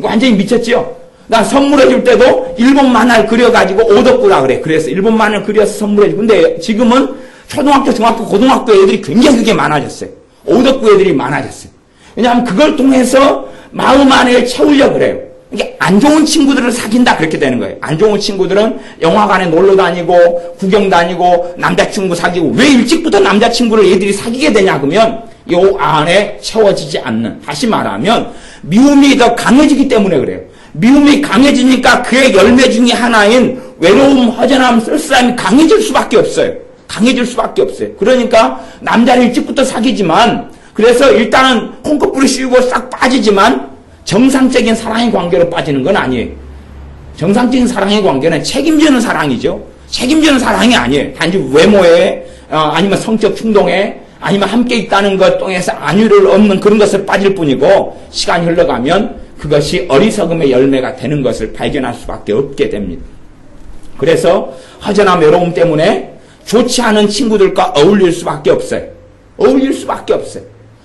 완전히 미쳤지요. 나 선물해 줄 때도 일본 만화를 그려가지고 오덕구라 그래. 그래서 일본 만화를 그려서 선물해 주. 근데 지금은 초등학교, 중학교, 고등학교 애들이 굉장히 그게 많아졌어요. 오덕구 애들이 많아졌어요. 왜냐하면 그걸 통해서 마음 안에 채우려고 그래요. 이게 안 좋은 친구들을 사귄다 그렇게 되는 거예요. 안 좋은 친구들은 영화관에 놀러 다니고 구경 다니고 남자친구 사귀고 왜 일찍부터 남자친구를 애들이 사귀게 되냐 그러면 요 안에 채워지지 않는, 다시 말하면 미움이 더 강해지기 때문에 그래요. 미움이 강해지니까 그의 열매 중에 하나인 외로움, 허전함, 쓸쓸함이 강해질 수밖에 없어요. 강해질 수밖에 없어요. 그러니까 남자를 일찍부터 사귀지만 그래서 일단은 콩쿠뿌리 씌우고 싹 빠지지만 정상적인 사랑의 관계로 빠지는 건 아니에요. 정상적인 사랑의 관계는 책임지는 사랑이죠. 책임지는 사랑이 아니에요. 단지 외모에 아니면 성적 충동에 아니면 함께 있다는 것 통해서 안위를 얻는 그런 것을 빠질 뿐이고 시간이 흘러가면 그것이 어리석음의 열매가 되는 것을 발견할 수밖에 없게 됩니다. 그래서 허전함, 외로움 때문에 좋지 않은 친구들과 어울릴 수밖에 없어요. 어울릴 수밖에 없어요.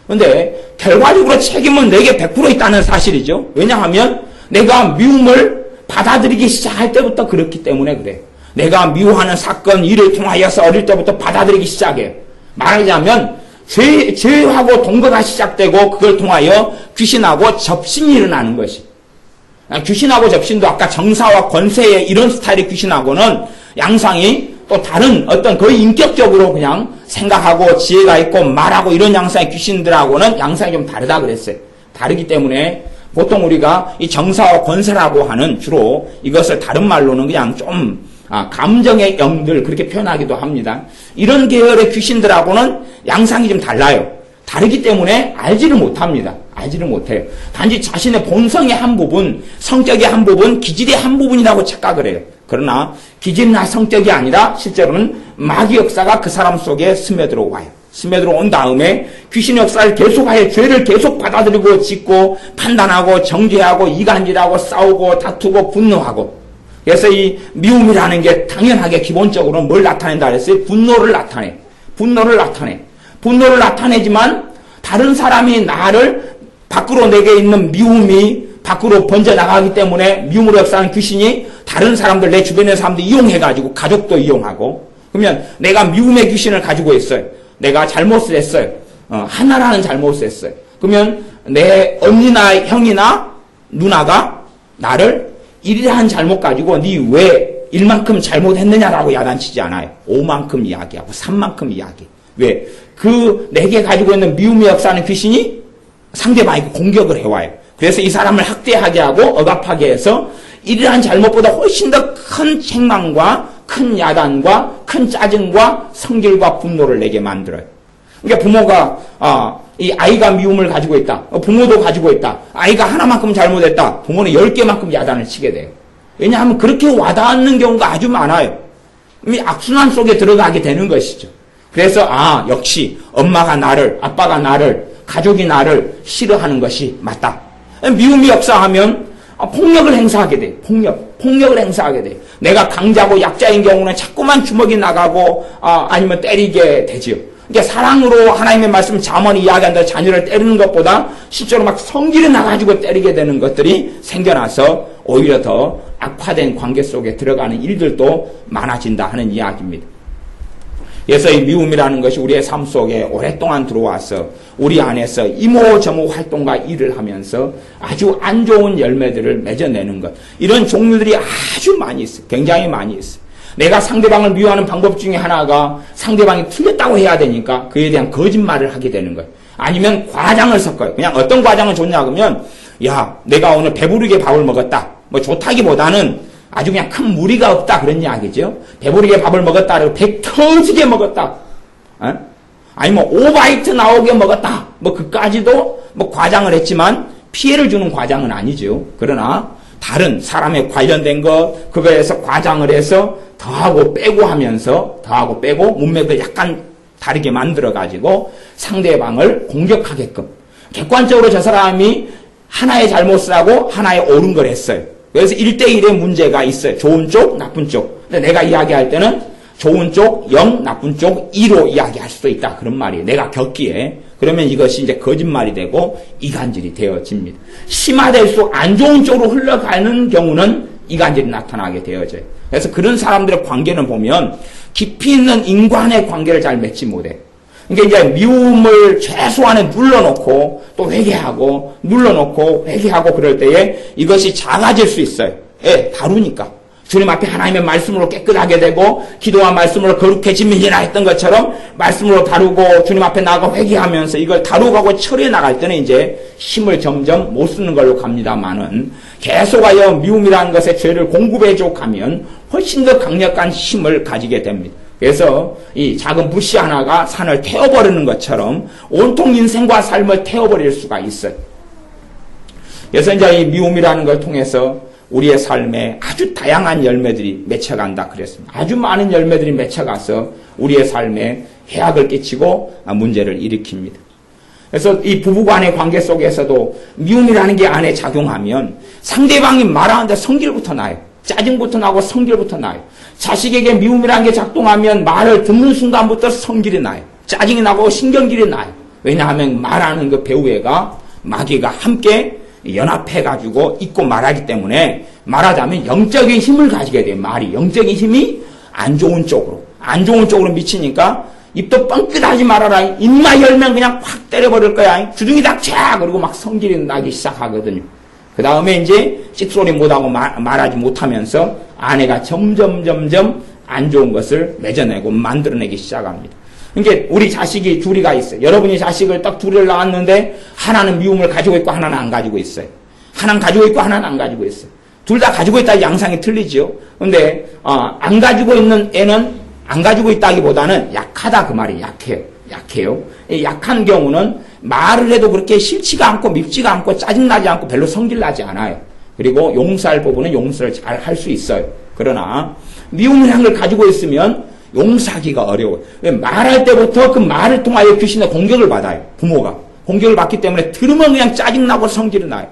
그런데 결과적으로 책임은 내게 100% 있다는 사실이죠. 왜냐하면 내가 미움을 받아들이기 시작할 때부터 그렇기 때문에 그래요. 내가 미워하는 사건, 일을 통하여서 어릴 때부터 받아들이기 시작해요. 말하자면 죄하고 동거가 시작되고 그걸 통하여 귀신하고 접신이 일어나는 것이. 귀신하고 접신도 아까 정사와 권세의 이런 스타일의 귀신하고는 양상이 또 다른 어떤 거의 인격적으로 그냥 생각하고 지혜가 있고 말하고 이런 양상의 귀신들하고는 양상이 좀 다르다 그랬어요. 다르기 때문에 보통 우리가 이 정사와 권세라고 하는 주로 이것을 다른 말로는 그냥 좀 감정의 영들 그렇게 표현하기도 합니다. 이런 계열의 귀신들하고는 양상이 좀 달라요. 다르기 때문에 알지를 못합니다. 알지를 못해요. 단지 자신의 본성의 한 부분, 성격의 한 부분, 기질의 한 부분이라고 착각을 해요. 그러나 기질이나 성격이 아니라 실제로는 마귀 역사가 그 사람 속에 스며들어 와요. 스며들어 온 다음에 귀신의 역사를 계속하여 죄를 계속 받아들이고 짓고 판단하고 정죄하고 이간질하고 싸우고 다투고 분노하고. 그래서 이 미움이라는 게 당연하게 기본적으로 뭘 나타낸다 그랬어요? 분노를 나타내. 분노를 나타내. 분노를 나타내지만 다른 사람이 나를 밖으로 내게 있는 미움이 밖으로 번져나가기 때문에 미움으로 역사하는 귀신이 다른 사람들, 내 주변에 있는 사람들 이용해가지고 가족도 이용하고. 그러면 내가 미움의 귀신을 가지고 있어요. 내가 잘못을 했어요. 하나라는 잘못을 했어요. 그러면 내 언니나 형이나 누나가 나를 1이라는 잘못 가지고 네 왜 1만큼 잘못했느냐라고 야단치지 않아요. 5만큼 이야기하고 3만큼 이야기. 왜? 내게 가지고 있는 미움의 역사하는 귀신이 상대방에게 공격을 해와요. 그래서 이 사람을 학대하게 하고 억압하게 해서 1이라는 잘못보다 훨씬 더 큰 책망과 큰 야단과 큰 짜증과 성질과 분노를 내게 만들어요. 그러니까 부모가 이 아이가 미움을 가지고 있다. 부모도 가지고 있다. 아이가 하나만큼 잘못했다. 부모는 10개만큼 야단을 치게 돼요. 왜냐하면 그렇게 와닿는 경우가 아주 많아요. 이 악순환 속에 들어가게 되는 것이죠. 그래서 역시 엄마가 나를, 아빠가 나를, 가족이 나를 싫어하는 것이 맞다. 미움이 역사하면 폭력을 행사하게 돼. 폭력을 행사하게 돼. 내가 강자고 약자인 경우는 자꾸만 주먹이 나가고 아니면 때리게 되지요. 그러니까 사랑으로 하나님의 말씀 잠언이 이야기한다 자녀를 때리는 것보다 실제로 막 성질이 나가지고 때리게 되는 것들이 생겨나서 오히려 더 악화된 관계 속에 들어가는 일들도 많아진다 하는 이야기입니다. 그래서 이 미움이라는 것이 우리의 삶 속에 오랫동안 들어와서 우리 안에서 이모저모 활동과 일을 하면서 아주 안 좋은 열매들을 맺어내는 것. 이런 종류들이 아주 많이 있어요. 굉장히 많이 있어요. 내가 상대방을 미워하는 방법 중에 하나가 상대방이 틀렸다고 해야 되니까 그에 대한 거짓말을 하게 되는 거예요. 아니면 과장을 섞어요. 그냥 어떤 과장을 줬냐 그러면 내가 오늘 배부르게 밥을 먹었다. 뭐 좋다기보다는 아주 그냥 큰 무리가 없다 그런 이야기죠. 배부르게 밥을 먹었다. 그리고 배 터지게 먹었다. 아니면 5바이트 나오게 먹었다. 뭐 그까지도 뭐 과장을 했지만 피해를 주는 과장은 아니죠. 그러나 다른 사람에 관련된 것 그거에서 과장을 해서 더하고 빼고 하면서 더하고 빼고 문맥을 약간 다르게 만들어가지고 상대방을 공격하게끔 객관적으로 저 사람이 하나의 잘못을 하고 하나의 옳은 걸 했어요. 그래서 1대1의 문제가 있어요. 좋은 쪽, 나쁜 쪽. 근데 내가 이야기할 때는 좋은 쪽 0, 나쁜 쪽 2로 이야기할 수도 있다. 그런 말이에요. 내가 겪기에. 그러면 이것이 이제 거짓말이 되고 이간질이 되어집니다. 심화될수록 안 좋은 쪽으로 흘러가는 경우는 이간질이 나타나게 되어져요. 그래서 그런 사람들의 관계는 보면 깊이 있는 인간의 관계를 잘 맺지 못해요. 그러니까 이제 미움을 최소한에 눌러놓고 또 회개하고 눌러놓고 회개하고 그럴 때에 이것이 작아질 수 있어요. 다루니까. 주님 앞에 하나님의 말씀으로 깨끗하게 되고 기도와 말씀으로 거룩해짐이라 했던 것처럼 말씀으로 다루고 주님 앞에 나가 회개하면서 이걸 다루고 처리해 나갈 때는 이제 힘을 점점 못 쓰는 걸로 갑니다만은 계속하여 미움이라는 것에 죄를 공급해줘 가면 훨씬 더 강력한 힘을 가지게 됩니다. 그래서 이 작은 불씨 하나가 산을 태워버리는 것처럼 온통 인생과 삶을 태워버릴 수가 있어요. 그래서 이제 이 미움이라는 걸 통해서 우리의 삶에 아주 다양한 열매들이 맺혀간다 그랬습니다. 아주 많은 열매들이 맺혀가서 우리의 삶에 해악을 끼치고 문제를 일으킵니다. 그래서 이 부부간의 관계 속에서도 미움이라는 게 안에 작용하면 상대방이 말하는데 성질부터 나요. 짜증부터 나고 성질부터 나요. 자식에게 미움이라는 게 작동하면 말을 듣는 순간부터 성질이 나요. 짜증이 나고 신경질이 나요. 왜냐하면 말하는 그 배우애가 마귀가 함께 연합해가지고 있고 말하기 때문에 말하자면 영적인 힘을 가지게 돼요. 말이 영적인 힘이 안 좋은 쪽으로 미치니까 입도 뻥끗하지 말아라. 입만 열면 그냥 확 때려버릴 거야. 주둥이 닥쳐! 그리고 막 성질이 나기 시작하거든요. 그 다음에 이제 찍소리 못하고 말하지 못하면서 아내가 점점 안 좋은 것을 맺어내고 만들어내기 시작합니다. 그러니까 우리 자식이 둘이가 있어요. 여러분이 자식을 딱 둘을 낳았는데 하나는 미움을 가지고 있고 하나는 안 가지고 있어요. 하나는 가지고 있고 하나는 안 가지고 있어요. 둘 다 가지고 있다 양상이 틀리죠. 근데 안 가지고 있는 애는 안 가지고 있다기보다는 약하다 그 말이 약해요. 약한 경우는 말을 해도 그렇게 싫지가 않고 밉지가 않고 짜증나지 않고 별로 성질나지 않아요. 그리고 용서할 부분은 용서를 잘 할 수 있어요. 그러나 미움이라는 걸 가지고 있으면 용서하기가 어려워요. 왜? 말할 때부터 그 말을 통하여 귀신의 공격을 받아요. 부모가. 공격을 받기 때문에 들으면 그냥 짜증나고 성질이 나요.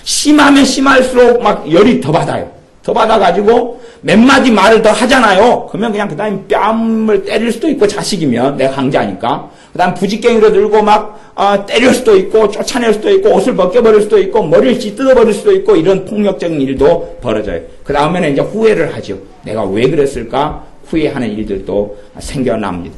심하면 심할수록 막 열이 더 받아요. 더 받아가지고 몇 마디 말을 더 하잖아요. 그러면 그냥 그 다음에 뺨을 때릴 수도 있고 자식이면 내가 강자니까. 그 다음 부직갱이로 들고 막 때릴 수도 있고 쫓아낼 수도 있고 옷을 벗겨버릴 수도 있고 머리를 찢어버릴 수도 있고 이런 폭력적인 일도 벌어져요. 그 다음에는 이제 후회를 하죠. 내가 왜 그랬을까? 후회하는 일들도 생겨납니다.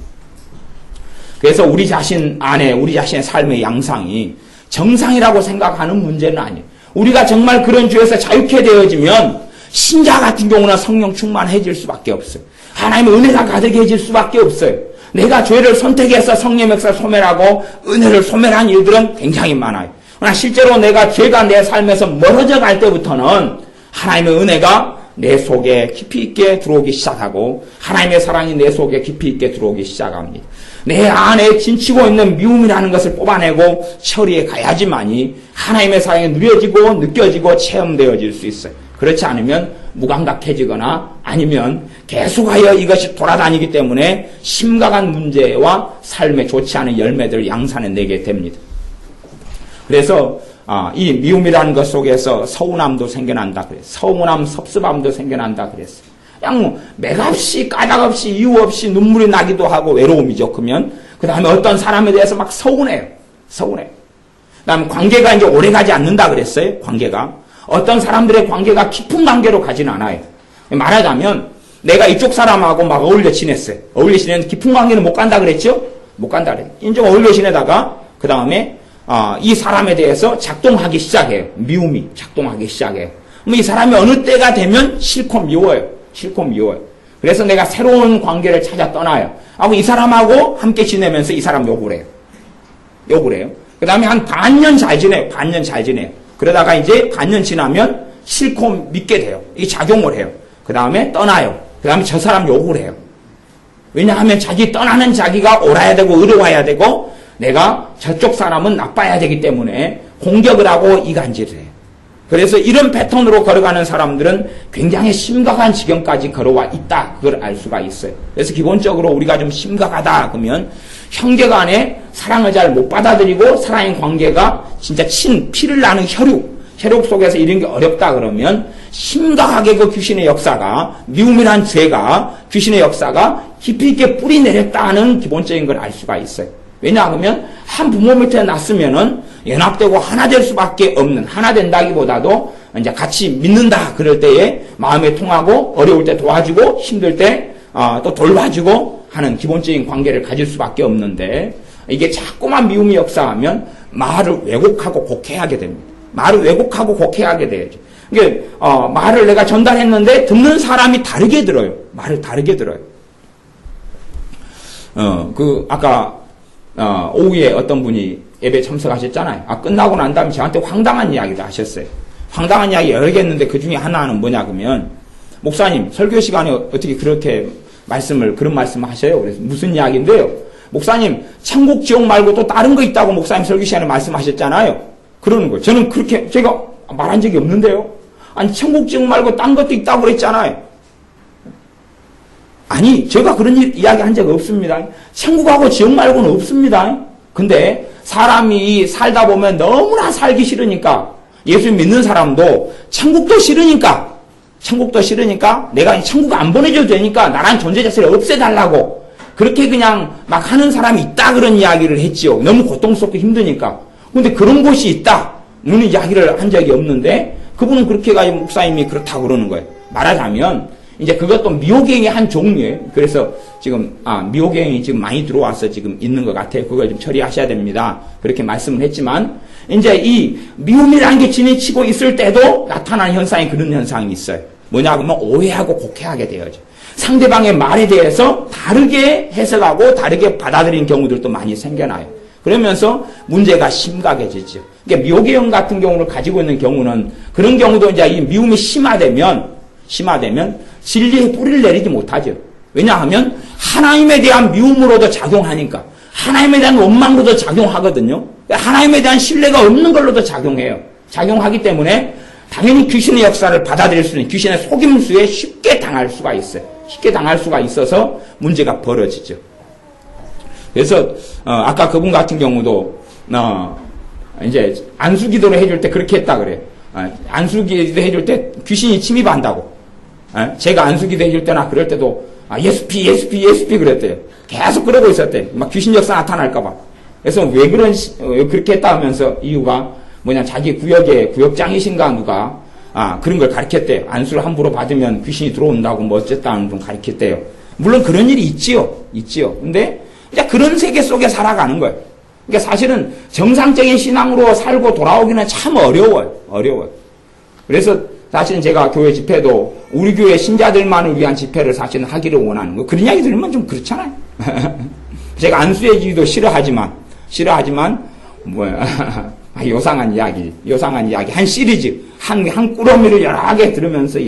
그래서 우리 자신 안에 우리 자신의 삶의 양상이 정상이라고 생각하는 문제는 아니에요. 우리가 정말 그런 죄에서 자유케 되어지면 신자 같은 경우는 성령 충만해질 수밖에 없어요. 하나님의 은혜가 가득해질 수밖에 없어요. 내가 죄를 선택해서 성령의 역사를 소멸하고 은혜를 소멸한 일들은 굉장히 많아요. 그러나 실제로 내가 죄가 내 삶에서 멀어져 갈 때부터는 하나님의 은혜가 내 속에 깊이 있게 들어오기 시작하고 하나님의 사랑이 내 속에 깊이 있게 들어오기 시작합니다. 내 안에 진치고 있는 미움이라는 것을 뽑아내고 처리해 가야지만이 하나님의 사랑이 누려지고 느껴지고 체험되어질 수 있어요. 그렇지 않으면 무감각해지거나 아니면 계속하여 이것이 돌아다니기 때문에 심각한 문제와 삶에 좋지 않은 열매들을 양산해내게 됩니다. 그래서 이 미움이라는 것 속에서 서운함도 생겨난다 그랬어요. 서운함, 섭섭함도 생겨난다 그랬어요. 그냥 맥없이 까닭없이 이유 없이 눈물이 나기도 하고 외로움이죠. 그러면 그 다음에 어떤 사람에 대해서 막 서운해요. 그 다음에 관계가 이제 오래가지 않는다 그랬어요. 관계가 어떤 사람들의 관계가 깊은 관계로 가지는 않아요. 말하자면 내가 이쪽 사람하고 막 어울려 지냈어요. 어울려 지내는 깊은 관계는 못 간다 그랬죠? 못 간다 그래요. 인정 어울려 지내다가 그 다음에 이 사람에 대해서 작동하기 시작해요. 미움이 작동하기 시작해요. 그럼 이 사람이 어느 때가 되면 싫고 미워요. 그래서 내가 새로운 관계를 찾아 떠나요. 하고 이 사람하고 함께 지내면서 이 사람 욕을 해요. 그 다음에 한 반년 잘 지내요. 그러다가 이제 반년 지나면 싫고 믿게 돼요. 이게 작용을 해요. 그 다음에 떠나요. 그 다음에 저 사람 욕을 해요. 왜냐하면 자기 떠나는 자기가 옳아야 되고 의로워야 되고 내가 저쪽 사람은 나빠야 되기 때문에 공격을 하고 이간질을 해요. 그래서 이런 패턴으로 걸어가는 사람들은 굉장히 심각한 지경까지 걸어와 있다. 그걸 알 수가 있어요. 그래서 기본적으로 우리가 좀 심각하다 그러면 형제 간에 사랑을 잘 못 받아들이고 사랑의 관계가 진짜 피를 나는 혈육 속에서 이런 게 어렵다 그러면 심각하게 그 귀신의 역사가 미움이란 죄가 귀신의 역사가 깊이 있게 뿌리 내렸다는 기본적인 걸 알 수가 있어요. 왜냐하면 한 부모 밑에 났으면은 연합되고 하나 될 수밖에 없는 하나 된다기보다도 이제 같이 믿는다 그럴 때에 마음에 통하고 어려울 때 도와주고 힘들 때 또 돌봐주고 하는 기본적인 관계를 가질 수밖에 없는데 이게 자꾸만 미움이 역사하면 말을 왜곡하고 곡해하게 됩니다. 말을 왜곡하고 곡해하게 돼야죠. 이게 말을 내가 전달했는데 듣는 사람이 다르게 들어요. 말을 다르게 들어요. 아까 오후에 어떤 분이 예배 참석하셨잖아요. 끝나고 난 다음에 저한테 황당한 이야기를 하셨어요. 황당한 이야기 여러 개 했는데 그 중에 하나는 뭐냐 그러면 목사님 설교 시간에 어떻게 그렇게 그런 말씀을 하셔요? 그래서 무슨 이야기인데요? 목사님 천국 지옥 말고 또 다른 거 있다고 목사님 설교 시간에 말씀하셨잖아요. 그러는 거예요. 저는 그렇게 제가 말한 적이 없는데요. 아니 천국 지옥 말고 딴 것도 있다고 그랬잖아요. 아니 제가 그런 이야기 한 적 없습니다. 천국하고 지옥 말고는 없습니다. 근데 사람이 살다 보면 너무나 살기 싫으니까 예수 믿는 사람도 천국도 싫으니까 내가 천국 안 보내줘도 되니까 나란 존재 자체를 없애달라고 그렇게 그냥 막 하는 사람이 있다 그런 이야기를 했지요. 너무 고통스럽고 힘드니까. 근데 그런 곳이 있다. 는 이야기를 한 적이 없는데 그분은 그렇게 가지고 목사님이 그렇다고 그러는 거예요. 말하자면 이제 그것도 미호경의 한 종류예요. 그래서 지금, 미호경이 지금 많이 들어와서 지금 있는 것 같아요. 그걸 좀 처리하셔야 됩니다. 그렇게 말씀을 했지만, 이제 이 미움이라는 게 지니치고 있을 때도 나타나는 현상이 그런 현상이 있어요. 뭐냐 그러면 오해하고 곡해하게 되어져. 상대방의 말에 대해서 다르게 해석하고 다르게 받아들이는 경우들도 많이 생겨나요. 그러면서 문제가 심각해지죠. 그러니까 미호경 같은 경우를 가지고 있는 경우는 그런 경우도 이제 이 미움이 심화되면 진리의 뿌리를 내리지 못하죠. 왜냐하면 하나님에 대한 미움으로도 작용하니까 하나님에 대한 원망으로도 작용하거든요. 하나님에 대한 신뢰가 없는 걸로도 작용해요. 작용하기 때문에 당연히 귀신의 역사를 받아들일 수 있는 귀신의 속임수에 쉽게 당할 수가 있어요. 쉽게 당할 수가 있어서 문제가 벌어지죠. 그래서 아까 그분 같은 경우도 이제 안수기도를 해줄 때 그렇게 했다 그래요. 안수기도 해줄 때 귀신이 침입한다고. 제가 안수기도 해줄 때나 그럴 때도 예수피 그랬대요. 계속 그러고 있었대요. 막 귀신 역사 나타날까봐. 그래서 왜 그렇게 했다 하면서 이유가 뭐냐, 자기 구역의 구역장이신가 누가 그런 걸 가르쳤대요. 안수를 함부로 받으면 귀신이 들어온다고 뭐 어쨌다는 좀 가르쳤대요. 물론 그런 일이 있지요. 근데 이제 그런 세계 속에 살아가는 거예요. 그러니까 사실은 정상적인 신앙으로 살고 돌아오기는 참 어려워요. 그래서 사실은 제가 교회 집회도 우리 교회 신자들만을 위한 집회를 사실은 하기를 원하는 거예요. 그런 이야기 들으면 좀 그렇잖아요. 제가 안수해주기도 싫어하지만 요상한 이야기 한 시리즈 한 꾸러미를 여러 개 들으면서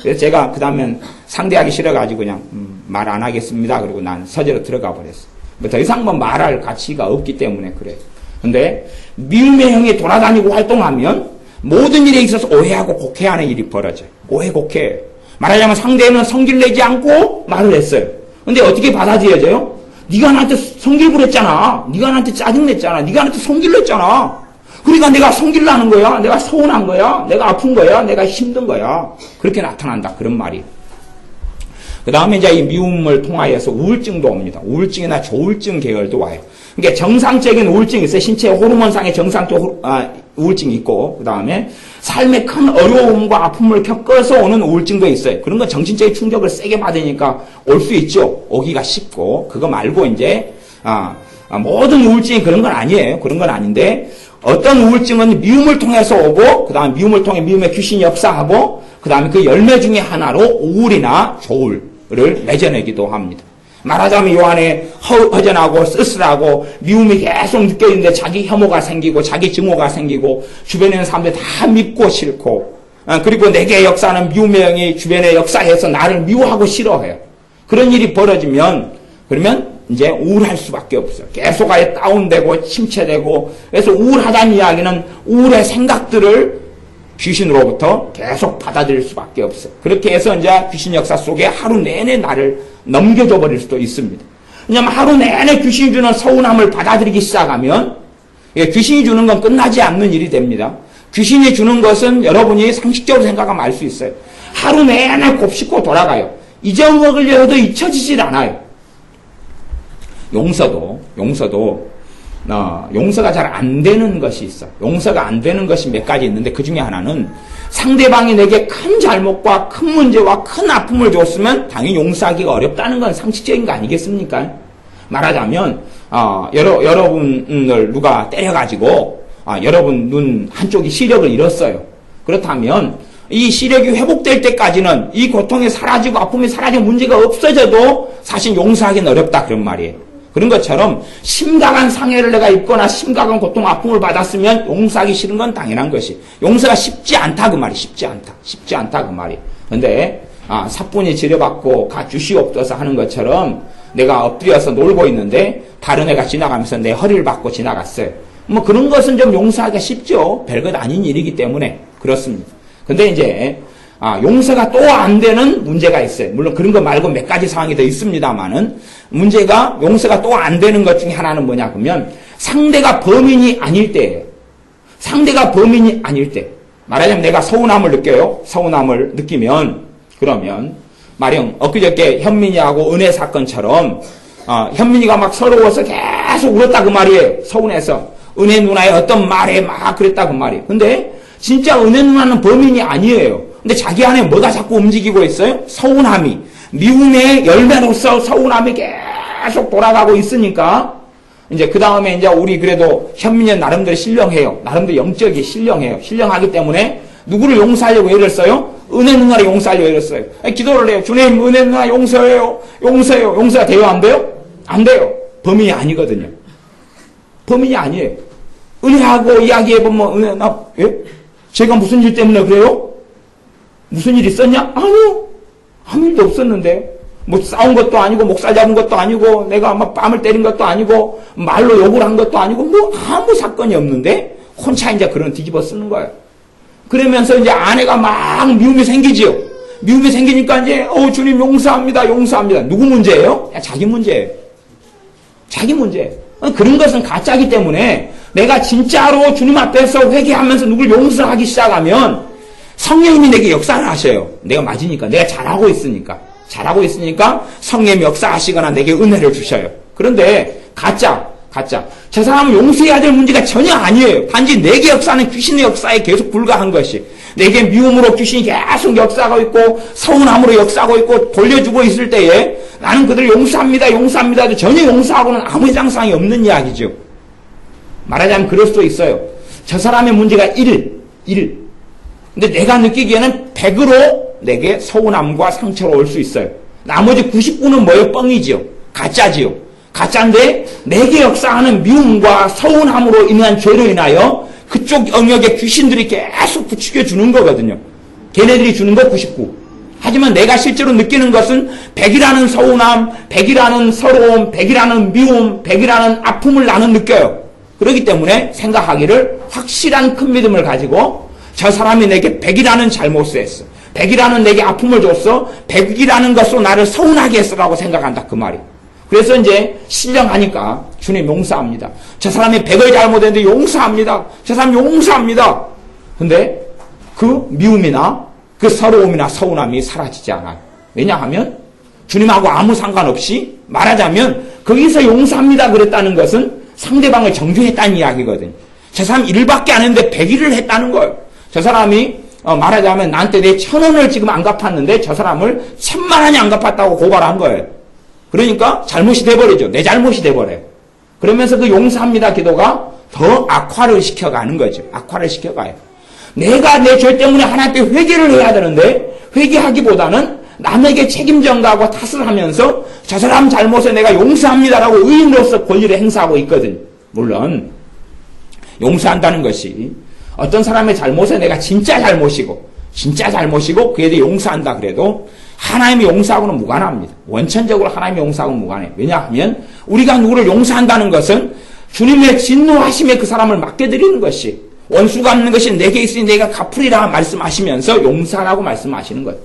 그래서 제가 그 다음엔 상대하기 싫어가지고 그냥 말 안 하겠습니다. 그리고 난 서재로 들어가 버렸어. 더 이상 말할 가치가 없기 때문에 그래. 근데 미움의 형이 돌아다니고 활동하면 모든 일에 있어서 오해하고 곡해하는 일이 벌어져요. 오해 곡해. 말하자면 상대는 성질 내지 않고 말을 했어요. 근데 어떻게 받아들여져요? 네가 나한테 성질 부렸잖아. 네가 나한테 짜증냈잖아. 네가 나한테 성질 냈잖아. 그러니까 내가 성질 나는 거야. 내가 서운한 거야. 내가 아픈 거야. 내가 힘든 거야. 그렇게 나타난다. 그런 말이. 그 다음에 이제 이 미움을 통하여서 우울증도 옵니다. 우울증이나 조울증 계열도 와요. 그러니까 정상적인 우울증이 있어요. 신체 호르몬상의 정상적 우울증이 있고, 그 다음에 삶의 큰 어려움과 아픔을 겪어서 오는 우울증도 있어요. 그런 건 정신적인 충격을 세게 받으니까 올 수 있죠. 오기가 쉽고, 그거 말고 이제, 모든 우울증이 그런 건 아니에요. 그런 건 아닌데, 어떤 우울증은 미움을 통해서 오고, 그 다음에 미움을 통해 미움의 귀신이 역사하고, 그 다음에 그 열매 중에 하나로 우울이나 조울을 맺어내기도 합니다. 말하자면 요 안에 허전하고 쓸쓸하고 미움이 계속 느껴지는데 자기 혐오가 생기고 자기 증오가 생기고 주변에 있는 사람들 다 밉고 싫고 그리고 내게 역사하는 미움의 영이 주변에 역사해서 나를 미워하고 싫어해요. 그런 일이 벌어지면 그러면 이제 우울할 수밖에 없어요. 계속 아예 다운되고 침체되고 그래서 우울하다는 이야기는 우울의 생각들을 귀신으로부터 계속 받아들일 수밖에 없어요. 그렇게 해서 이제 귀신 역사 속에 하루 내내 나를 넘겨줘 버릴 수도 있습니다. 왜냐하면 하루 내내 귀신이 주는 서운함을 받아들이기 시작하면 귀신이 주는 건 끝나지 않는 일이 됩니다. 귀신이 주는 것은 여러분이 상식적으로 생각하면 알 수 있어요. 하루 내내 곱씹고 돌아가요. 잊어먹으려 해도 잊혀지질 않아요. 용서가 잘 안 되는 것이 있어. 용서가 안 되는 것이 몇 가지 있는데 그 중에 하나는 상대방이 내게 큰 잘못과 큰 문제와 큰 아픔을 줬으면 당연히 용서하기가 어렵다는 건 상식적인 거 아니겠습니까? 말하자면 여러분을 누가 때려가지고 여러분 눈 한쪽이 시력을 잃었어요. 그렇다면 이 시력이 회복될 때까지는 이 고통이 사라지고 아픔이 사라지고 문제가 없어져도 사실 용서하기는 어렵다 그런 말이에요. 그런 것처럼 심각한 상해를 내가 입거나 심각한 고통, 아픔을 받았으면 용서하기 싫은 건 당연한 것이. 용서가 쉽지 않다 그 말이. 쉽지 않다 그 말이. 근데 사뿐히 지려받고 주시옵소서 하는 것처럼 내가 엎드려서 놀고 있는데 다른 애가 지나가면서 내 허리를 받고 지나갔어요. 뭐 그런 것은 좀 용서하기가 쉽죠. 별것 아닌 일이기 때문에 그렇습니다. 근데 이제 용서가 또 안 되는 문제가 있어요. 물론 그런 거 말고 몇 가지 상황이 더 있습니다만은 문제가 용서가 또 안 되는 것 중에 하나는 뭐냐 그러면 상대가 범인이 아닐 때예요. 상대가 범인이 아닐 때. 말하자면 내가 서운함을 느껴요. 서운함을 느끼면 그러면 마령 엊그저께 현민이하고 은혜 사건처럼 현민이가 막 서러워서 계속 울었다 그 말이에요. 서운해서 은혜 누나의 어떤 말에 막 그랬다 그 말이에요. 근데 진짜 은혜 누나는 범인이 아니에요. 근데 자기 안에 뭐가 자꾸 움직이고 있어요? 서운함이. 미움의 열매로서 서운함이 계속 돌아가고 있으니까, 이제 그 다음에 이제 우리 그래도 현민은 나름대로 신령해요. 나름대로 영적이 신령해요. 신령하기 때문에 누구를 용서하려고 애를 써요? 은혜 누나를 용서하려고 애를 써요. 기도를 해요. 주님, 은혜 누나 용서해요. 용서해요. 용서가 돼요? 안 돼요? 안 돼요. 범인이 아니거든요. 범인이 아니에요. 은혜하고 이야기해보면, 은혜, 예? 제가 무슨 일 때문에 그래요? 무슨 일 있었냐? 아니요. 아무 일도 없었는데. 뭐 싸운 것도 아니고, 목살 잡은 것도 아니고, 내가 막 뺨을 때린 것도 아니고, 말로 욕을 한 것도 아니고, 뭐 아무 사건이 없는데, 혼자 이제 그런 뒤집어 쓰는 거예요. 그러면서 이제 아내가 막 미움이 생기지요. 미움이 생기니까 이제, 주님 용서합니다. 용서합니다. 누구 문제예요? 자기 문제예요. 자기 문제예요. 그런 것은 가짜이기 때문에 내가 진짜로 주님 앞에서 회개하면서 누굴 용서하기 시작하면 성령님이 내게 역사를 하셔요. 내가 맞으니까. 내가 잘하고 있으니까. 잘하고 있으니까 성령님이 역사하시거나 내게 은혜를 주셔요. 그런데 가짜. 저 사람은 용서해야 될 문제가 전혀 아니에요. 단지 내게 역사하는 귀신의 역사에 계속 불과한 것이. 내게 미움으로 귀신이 계속 역사하고 있고 서운함으로 역사하고 있고 돌려주고 있을 때에 나는 그들을 용서합니다. 용서합니다. 전혀 용서하고는 아무 해당사항이 없는 이야기죠. 말하자면 그럴 수도 있어요. 저 사람의 문제가 1. 근데 내가 느끼기에는 100으로 내게 서운함과 상처로 올 수 있어요. 나머지 99는 뭐예요? 뻥이지요. 가짜지요. 가짜인데 내게 역사하는 미움과 서운함으로 인한 죄로 인하여 그쪽 영역에 귀신들이 계속 부추겨 주는 거거든요. 걔네들이 주는 거 99. 하지만 내가 실제로 느끼는 것은 100이라는 서운함, 100이라는 서러움, 100이라는 미움, 100이라는 아픔을 나는 느껴요. 그렇기 때문에 생각하기를 확실한 큰 믿음을 가지고 저 사람이 내게 100이라는 잘못을 했어. 100이라는 내게 아픔을 줬어. 100이라는 것으로 나를 서운하게 했어라고 생각한다. 그 말이. 그래서 이제 신령하니까 주님 용서합니다. 저 사람이 100을 잘못했는데 용서합니다. 저 사람 용서합니다. 근데 그 미움이나 그 서러움이나 서운함이 사라지지 않아요. 왜냐하면 주님하고 아무 상관없이 말하자면 거기서 용서합니다 그랬다는 것은 상대방을 정죄했다는 이야기거든요. 저 사람 일밖에 안 했는데 100일을 했다는 거예요. 저 사람이 말하자면 나한테 내 1,000원을 지금 안 갚았는데 저 사람을 1,000만 원이 안 갚았다고 고발한 거예요. 그러니까 잘못이 돼버리죠. 내 잘못이 돼버려요. 그러면서 그 용서합니다 기도가 더 악화를 시켜가는 거죠. 악화를 시켜가요. 내가 내 죄 때문에 하나님께 회개를 해야 되는데 회개하기보다는 남에게 책임 전가하고 탓을 하면서 저 사람 잘못에 내가 용서합니다라고 의인으로서 권리를 행사하고 있거든요. 물론 용서한다는 것이 어떤 사람의 잘못에 내가 진짜 잘못이고 그에 대해 용서한다 그래도 하나님이 용서하고는 무관합니다. 원천적으로 하나님이 용서하고는 무관해요. 왜냐하면 우리가 누구를 용서한다는 것은 주님의 진노하심에 그 사람을 맡겨드리는 것이 원수 갚는 것이 내게 있으니 내가 갚으리라 말씀하시면서 용서하라고 말씀하시는 거예요.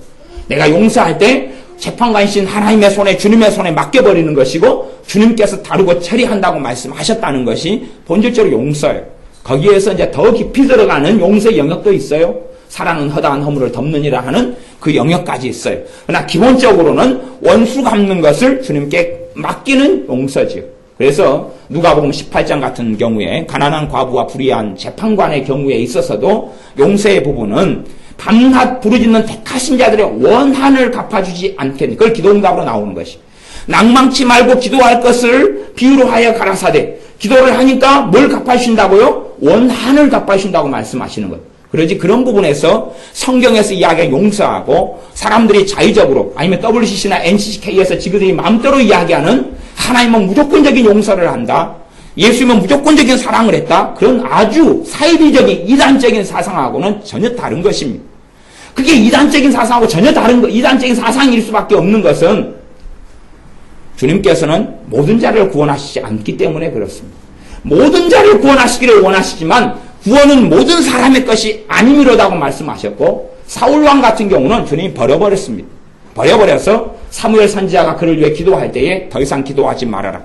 내가 용서할 때 재판관이신 하나님의 손에 주님의 손에 맡겨버리는 것이고 주님께서 다루고 처리한다고 말씀하셨다는 것이 본질적으로 용서예요. 거기에서 이제 더 깊이 들어가는 용서의 영역도 있어요. 사랑은 허다한 허물을 덮느니라 하는 그 영역까지 있어요. 그러나 기본적으로는 원수 갚는 것을 주님께 맡기는 용서지요. 그래서 누가복음 18장 같은 경우에 가난한 과부와 불의한 재판관의 경우에 있어서도 용서의 부분은 밤낮 부르짖는 택하신 자들의 원한을 갚아주지 않겠니. 그걸 기도응답으로 나오는 것이. 낭망치 말고 기도할 것을 비유로 하여 가라사대. 기도를 하니까 뭘 갚아주신다고요? 원한을 갚아주신다고 말씀하시는 거예요. 그러지 그런 부분에서 성경에서 이야기한 용서하고 사람들이 자의적으로 아니면 WCC나 NCCK에서 지그들이 마음대로 이야기하는 하나님은 무조건적인 용서를 한다. 예수님은 무조건적인 사랑을 했다. 그런 아주 사이비적인 이단적인 사상하고는 전혀 다른 것입니다. 그게 이단적인 사상하고 전혀 다른 것, 이단적인 사상일 수밖에 없는 것은 주님께서는 모든 자를 구원하시지 않기 때문에 그렇습니다. 모든 자를 구원하시기를 원하시지만 구원은 모든 사람의 것이 아니미로다고 말씀하셨고 사울왕 같은 경우는 주님이 버려버렸습니다. 버려버려서 사무엘 선지자가 그를 위해 기도할 때에 더 이상 기도하지 말아라.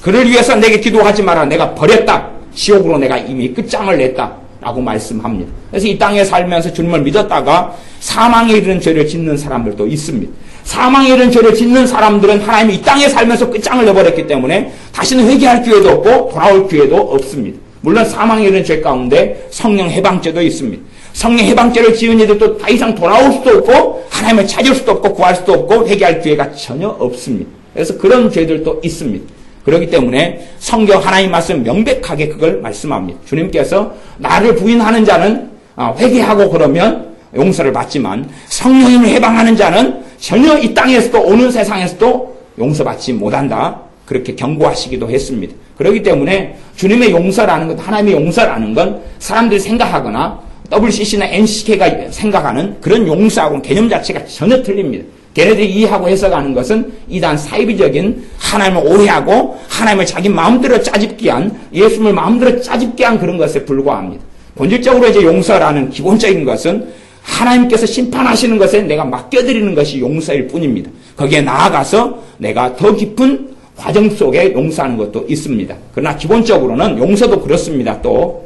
그를 위해서 내게 기도하지 마라. 내가 버렸다. 지옥으로 내가 이미 끝장을 냈다. 라고 말씀합니다. 그래서 이 땅에 살면서 주님을 믿었다가 사망에 이르는 죄를 짓는 사람들도 있습니다. 사망에 이르는 죄를 짓는 사람들은 하나님이 이 땅에 살면서 끝장을 내버렸기 때문에 다시는 회개할 기회도 없고 돌아올 기회도 없습니다. 물론 사망에 이르는 죄 가운데 성령 해방죄도 있습니다. 성령 해방죄를 지은 이들도 더 이상 돌아올 수도 없고 하나님을 찾을 수도 없고 구할 수도 없고 회개할 기회가 전혀 없습니다. 그래서 그런 죄들도 있습니다. 그렇기 때문에 성경 하나님 말씀 명백하게 그걸 말씀합니다. 주님께서 나를 부인하는 자는 회개하고 그러면 용서를 받지만 성령님을 해방하는 자는 전혀 이 땅에서도 오는 세상에서도 용서받지 못한다. 그렇게 경고하시기도 했습니다. 그렇기 때문에 주님의 용서라는 것, 하나님의 용서라는 건 사람들이 생각하거나 WCC나 NCK가 생각하는 그런 용서하고는 개념 자체가 전혀 틀립니다. 걔네들이 이해하고 해석하는 것은 이단 사이비적인 하나님을 오해하고 하나님을 자기 마음대로 짜집게 한, 예수님을 마음대로 짜집게 한 그런 것에 불과합니다. 본질적으로 이제 용서라는 기본적인 것은 하나님께서 심판하시는 것에 내가 맡겨드리는 것이 용서일 뿐입니다. 거기에 나아가서 내가 더 깊은 과정 속에 용서하는 것도 있습니다. 그러나 기본적으로는 용서도 그렇습니다. 또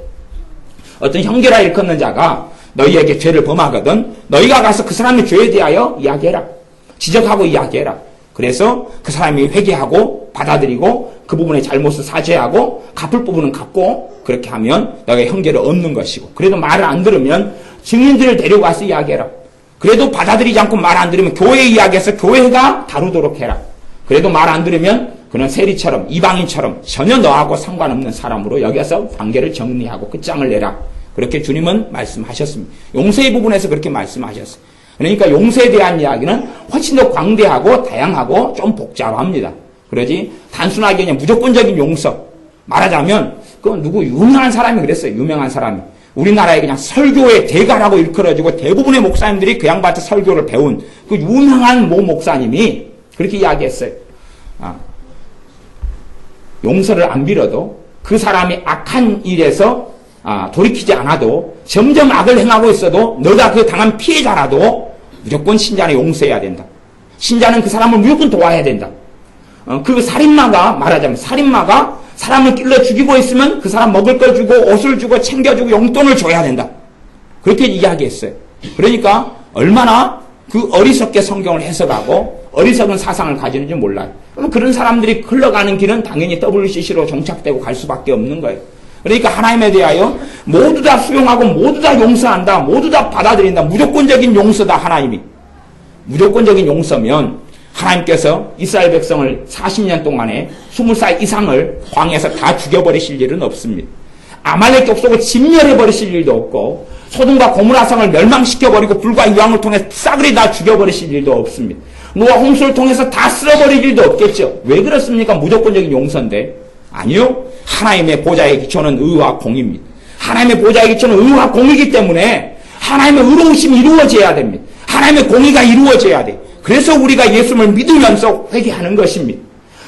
어떤 형제라 일컫는 자가 너희에게 죄를 범하거든 너희가 가서 그 사람의 죄에 대하여 이야기해라. 지적하고 이야기해라. 그래서 그 사람이 회개하고 받아들이고 그 부분의 잘못을 사죄하고 갚을 부분은 갚고 그렇게 하면 너희가 형제를 얻는 것이고 그래도 말을 안 들으면 증인들을 데려가서 이야기해라. 그래도 받아들이지 않고 말 안 들으면 교회에 이야기해서 교회가 다루도록 해라. 그래도 말 안 들으면 그는 세리처럼 이방인처럼 전혀 너하고 상관없는 사람으로 여기서 관계를 정리하고 끝장을 내라. 그렇게 주님은 말씀하셨습니다. 용서의 부분에서 그렇게 말씀하셨어요. 그러니까 용서에 대한 이야기는 훨씬 더 광대하고 다양하고 좀 복잡합니다. 그러지 단순하게 그냥 무조건적인 용서. 말하자면 그 누구 유명한 사람이 그랬어요. 유명한 사람이. 우리나라에 그냥 설교의 대가라고 일컬어지고 대부분의 목사님들이 그 양반한테 설교를 배운 그 유명한 모 목사님이 그렇게 이야기했어요. 용서를 안 빌어도 그 사람이 악한 일에서 돌이키지 않아도 점점 악을 행하고 있어도 너가 그 당한 피해자라도 무조건 신자는 용서해야 된다. 신자는 그 사람을 무조건 도와야 된다. 그 살인마가 말하자면 살인마가 사람을 찔러 죽이고 있으면 그 사람 먹을 걸 주고 옷을 주고 챙겨주고 용돈을 줘야 된다. 그렇게 이야기했어요. 그러니까 얼마나 그 어리석게 성경을 해석하고 어리석은 사상을 가지는지 몰라요. 그럼 그런 사람들이 흘러가는 길은 당연히 WCC로 정착되고 갈 수밖에 없는 거예요. 그러니까 하나님에 대하여 모두 다 수용하고 모두 다 용서한다. 모두 다 받아들인다. 무조건적인 용서다. 하나님이. 무조건적인 용서면 하나님께서 이스라엘 백성을 40년 동안에 20살 이상을 광야에서 다 죽여버리실 일은 없습니다. 아말렉 족속을 진멸해버리실 일도 없고 소돔과 고모라 성을 멸망시켜버리고 불과 이왕을 통해 싸그리 다 죽여버리실 일도 없습니다. 노아 홍수를 통해서 다 쓸어버릴 일도 없겠죠. 왜 그렇습니까? 무조건적인 용서인데. 아니요. 하나님의 보좌의 기초는 의와 공입니다. 하나님의 보좌의 기초는 의와 공이기 때문에 하나님의 의로우심이 이루어져야 됩니다. 하나님의 공의가 이루어져야 돼. 그래서 우리가 예수님을 믿으면서 회개하는 것입니다.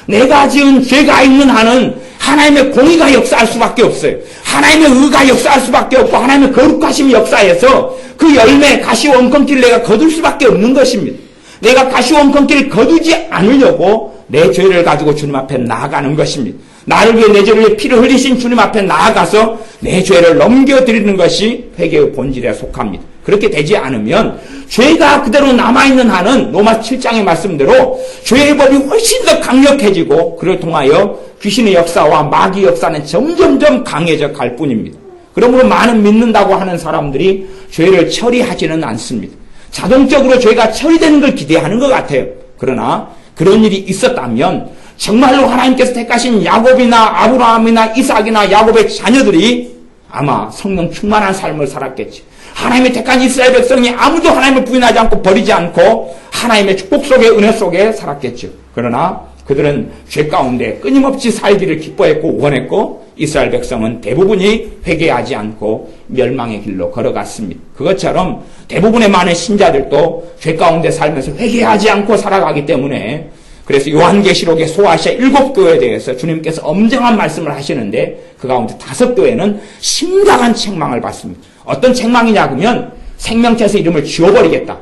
내가 지은 죄가 있는 한은 하나님의 공의가 역사할 수밖에 없어요. 하나님의 의가 역사할 수밖에 없고 하나님의 거룩하심이 역사해서 그 열매 가시원컨기를 내가 거둘 수밖에 없는 것입니다. 내가 가시원컨기를 거두지 않으려고 내 죄를 가지고 주님 앞에 나아가는 것입니다. 나를 위해 내 죄를 위해 피를 흘리신 주님 앞에 나아가서 내 죄를 넘겨드리는 것이 회개의 본질에 속합니다. 그렇게 되지 않으면 죄가 그대로 남아있는 한은 로마 7장의 말씀대로 죄의 법이 훨씬 더 강력해지고 그를 통하여 귀신의 역사와 마귀의 역사는 점점점 강해져 갈 뿐입니다. 그러므로 많은 믿는다고 하는 사람들이 죄를 처리하지는 않습니다. 자동적으로 죄가 처리되는 걸 기대하는 것 같아요. 그러나 그런 일이 있었다면 정말로 하나님께서 택하신 야곱이나 아브라함이나 이삭이나 야곱의 자녀들이 아마 성령 충만한 삶을 살았겠죠. 하나님의 택한 이스라엘 백성이 아무도 하나님을 부인하지 않고 버리지 않고 하나님의 축복 속에 은혜 속에 살았겠죠. 그러나 그들은 죄 가운데 끊임없이 살기를 기뻐했고 원했고 이스라엘 백성은 대부분이 회개하지 않고 멸망의 길로 걸어갔습니다. 그것처럼 대부분의 많은 신자들도 죄 가운데 살면서 회개하지 않고 살아가기 때문에 그래서 요한계시록의 소아시아 7교회에 대해서 주님께서 엄정한 말씀을 하시는데 그 가운데 5교회는 심각한 책망을 받습니다. 어떤 책망이냐 그러면 생명체에서 이름을 지워버리겠다.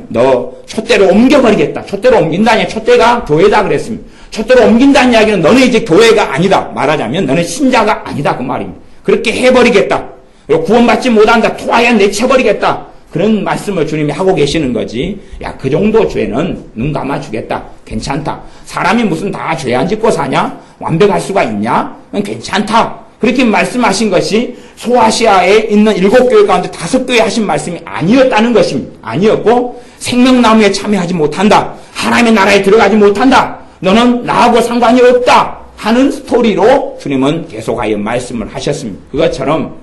너 촛대로 옮겨버리겠다. 촛대로 옮긴다니 촛대가 교회다 그랬습니다. 촛대로 옮긴다는 이야기는 너네 이제 교회가 아니다. 말하자면 너네 신자가 아니다 그 말입니다. 그렇게 해버리겠다. 그리고 구원받지 못한다. 토하에 내쳐버리겠다. 그런 말씀을 주님이 하고 계시는 거지. 야, 그 정도 죄는 눈 감아주겠다. 괜찮다. 사람이 무슨 다 죄 안 짓고 사냐? 완벽할 수가 있냐? 괜찮다. 그렇게 말씀하신 것이 소아시아에 있는 7교회 가운데 5교회 하신 말씀이 아니었다는 것입니다. 아니었고 생명나무에 참여하지 못한다. 하나님의 나라에 들어가지 못한다. 너는 나하고 상관이 없다. 하는 스토리로 주님은 계속하여 말씀을 하셨습니다. 그것처럼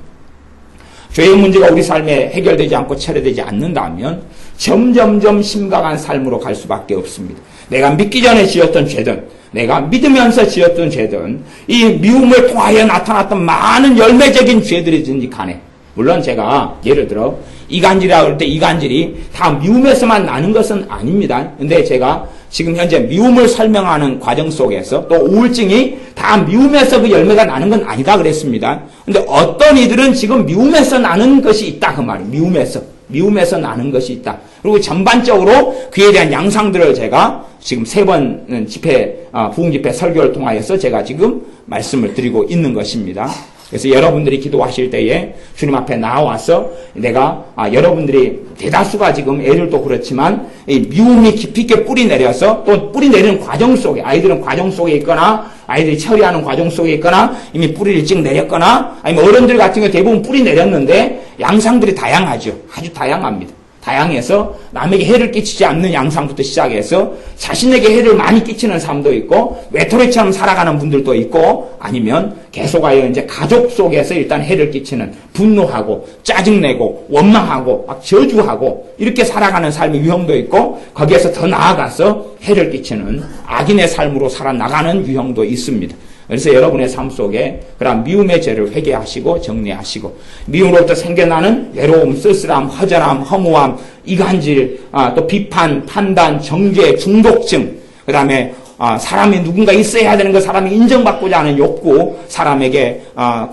죄의 문제가 우리 삶에 해결되지 않고 처리되지 않는다면 점점점 심각한 삶으로 갈 수밖에 없습니다. 내가 믿기 전에 지었던 죄든 내가 믿으면서 지었던 죄든 이 미움을 통하여 나타났던 많은 열매적인 죄들이든지 간에 물론 제가 예를 들어 이간질이라고 할 때 이간질이 다 미움에서만 나는 것은 아닙니다. 근데 제가 지금 현재 미움을 설명하는 과정 속에서 또 우울증이 다 미움에서 그 열매가 나는 건 아니다 그랬습니다. 근데 어떤 이들은 지금 미움에서 나는 것이 있다 그 말이에요. 미움에서 나는 것이 있다. 그리고 전반적으로 그에 대한 양상들을 제가 지금 3번 집회, 부흥집회 설교를 통하여서 제가 지금 말씀을 드리고 있는 것입니다. 그래서 여러분들이 기도하실 때에 주님 앞에 나와서 내가 여러분들이 대다수가 지금 애들도 그렇지만 이 미움이 깊이 있게 뿌리 내려서 또 뿌리 내리는 과정 속에 아이들은 과정 속에 있거나 아이들이 처리하는 과정 속에 있거나 이미 뿌리를 일찍 내렸거나 아니면 어른들 같은 경우 대부분 뿌리 내렸는데 양상들이 다양하죠. 아주 다양합니다. 다양해서 남에게 해를 끼치지 않는 양상부터 시작해서 자신에게 해를 많이 끼치는 사람도 있고 외톨이처럼 살아가는 분들도 있고 아니면 계속하여 이제 가족 속에서 일단 해를 끼치는 분노하고 짜증내고 원망하고 막 저주하고 이렇게 살아가는 삶의 유형도 있고 거기에서 더 나아가서 해를 끼치는 악인의 삶으로 살아나가는 유형도 있습니다. 그래서 여러분의 삶 속에 그런 미움의 죄를 회개하시고 정리하시고 미움으로부터 생겨나는 외로움, 쓸쓸함, 허전함, 허무함, 이간질, 또 비판, 판단, 정죄, 중독증 그 다음에 사람이 누군가 있어야 되는 거 사람이 인정받고자 하는 욕구 사람에게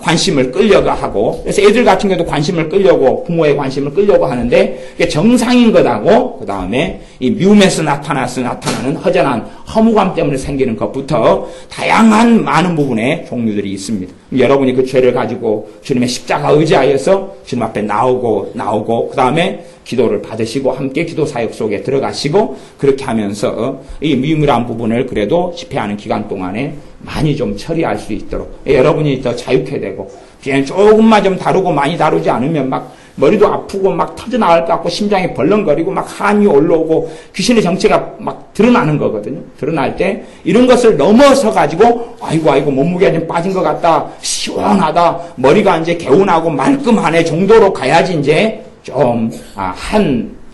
관심을 끌려고 하고 그래서 애들 같은 경우도 관심을 끌려고 부모의 관심을 끌려고 하는데 그게 정상인 것하고 그 다음에 이 미움에서 나타나는 허전한 허무감 때문에 생기는 것부터 다양한 많은 부분의 종류들이 있습니다. 여러분이 그 죄를 가지고 주님의 십자가 의지하여서 주님 앞에 나오고 그 다음에 기도를 받으시고 함께 기도 사역 속에 들어가시고 그렇게 하면서 이 미움이라는 부분을 그래도 집회하는 기간 동안에 많이 좀 처리할 수 있도록 여러분이 더 자유케 되고 그냥 조금만 좀 다루고 많이 다루지 않으면 막 머리도 아프고 막 터져나갈 것 같고 심장이 벌렁거리고 막 한이 올라오고 귀신의 정체가 막 드러나는 거거든요. 드러날 때 이런 것을 넘어서 가지고 아이고 몸무게가 좀 빠진 것 같다 시원하다 머리가 이제 개운하고 말끔하네 정도로 가야지 이제 좀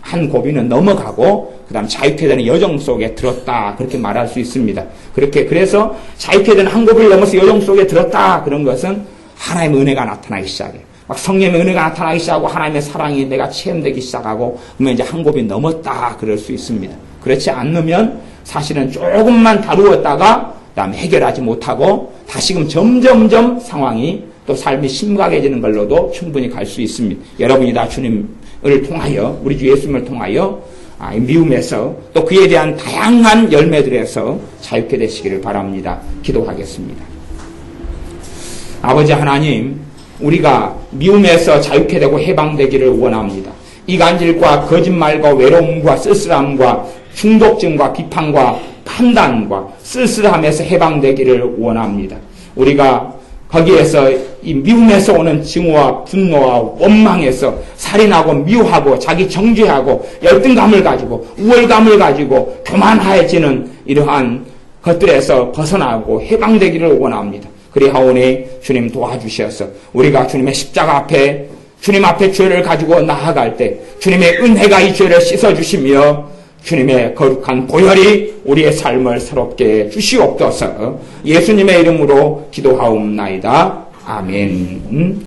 한 고비는 넘어가고 그다음 자유케 되는 여정 속에 들었다 그렇게 말할 수 있습니다. 그래서 자유케 되는 한 고비를 넘어서 여정 속에 들었다 그런 것은 하나님의 은혜가 나타나기 시작해요. 막 성령의 은혜가 나타나기 시작하고 하나님의 사랑이 내가 체험되기 시작하고 그러면 이제 한 고비 넘었다 그럴 수 있습니다. 그렇지 않으면 사실은 조금만 다루었다가 그다음에 해결하지 못하고 다시금 점점점 상황이 또 삶이 심각해지는 걸로도 충분히 갈 수 있습니다. 여러분이 다 주님을 통하여 우리 주 예수님을 통하여 미움에서 또 그에 대한 다양한 열매들에서 자유케 되시기를 바랍니다. 기도하겠습니다. 아버지 하나님 우리가 미움에서 자유케 되고 해방되기를 원합니다. 이간질과 거짓말과 외로움과 쓸쓸함과 중독증과 비판과 판단과 쓸쓸함에서 해방되기를 원합니다. 우리가 거기에서 이 미움에서 오는 증오와 분노와 원망에서 살인하고 미워하고 자기 정죄하고 열등감을 가지고 우월감을 가지고 교만해지는 이러한 것들에서 벗어나고 해방되기를 원합니다. 그리하오니 주님 도와주셔서 우리가 주님의 십자가 앞에 주님 앞에 죄를 가지고 나아갈 때 주님의 은혜가 이 죄를 씻어주시며 주님의 거룩한 보혈이 우리의 삶을 새롭게 주시옵소서. 예수님의 이름으로 기도하옵나이다. 아멘.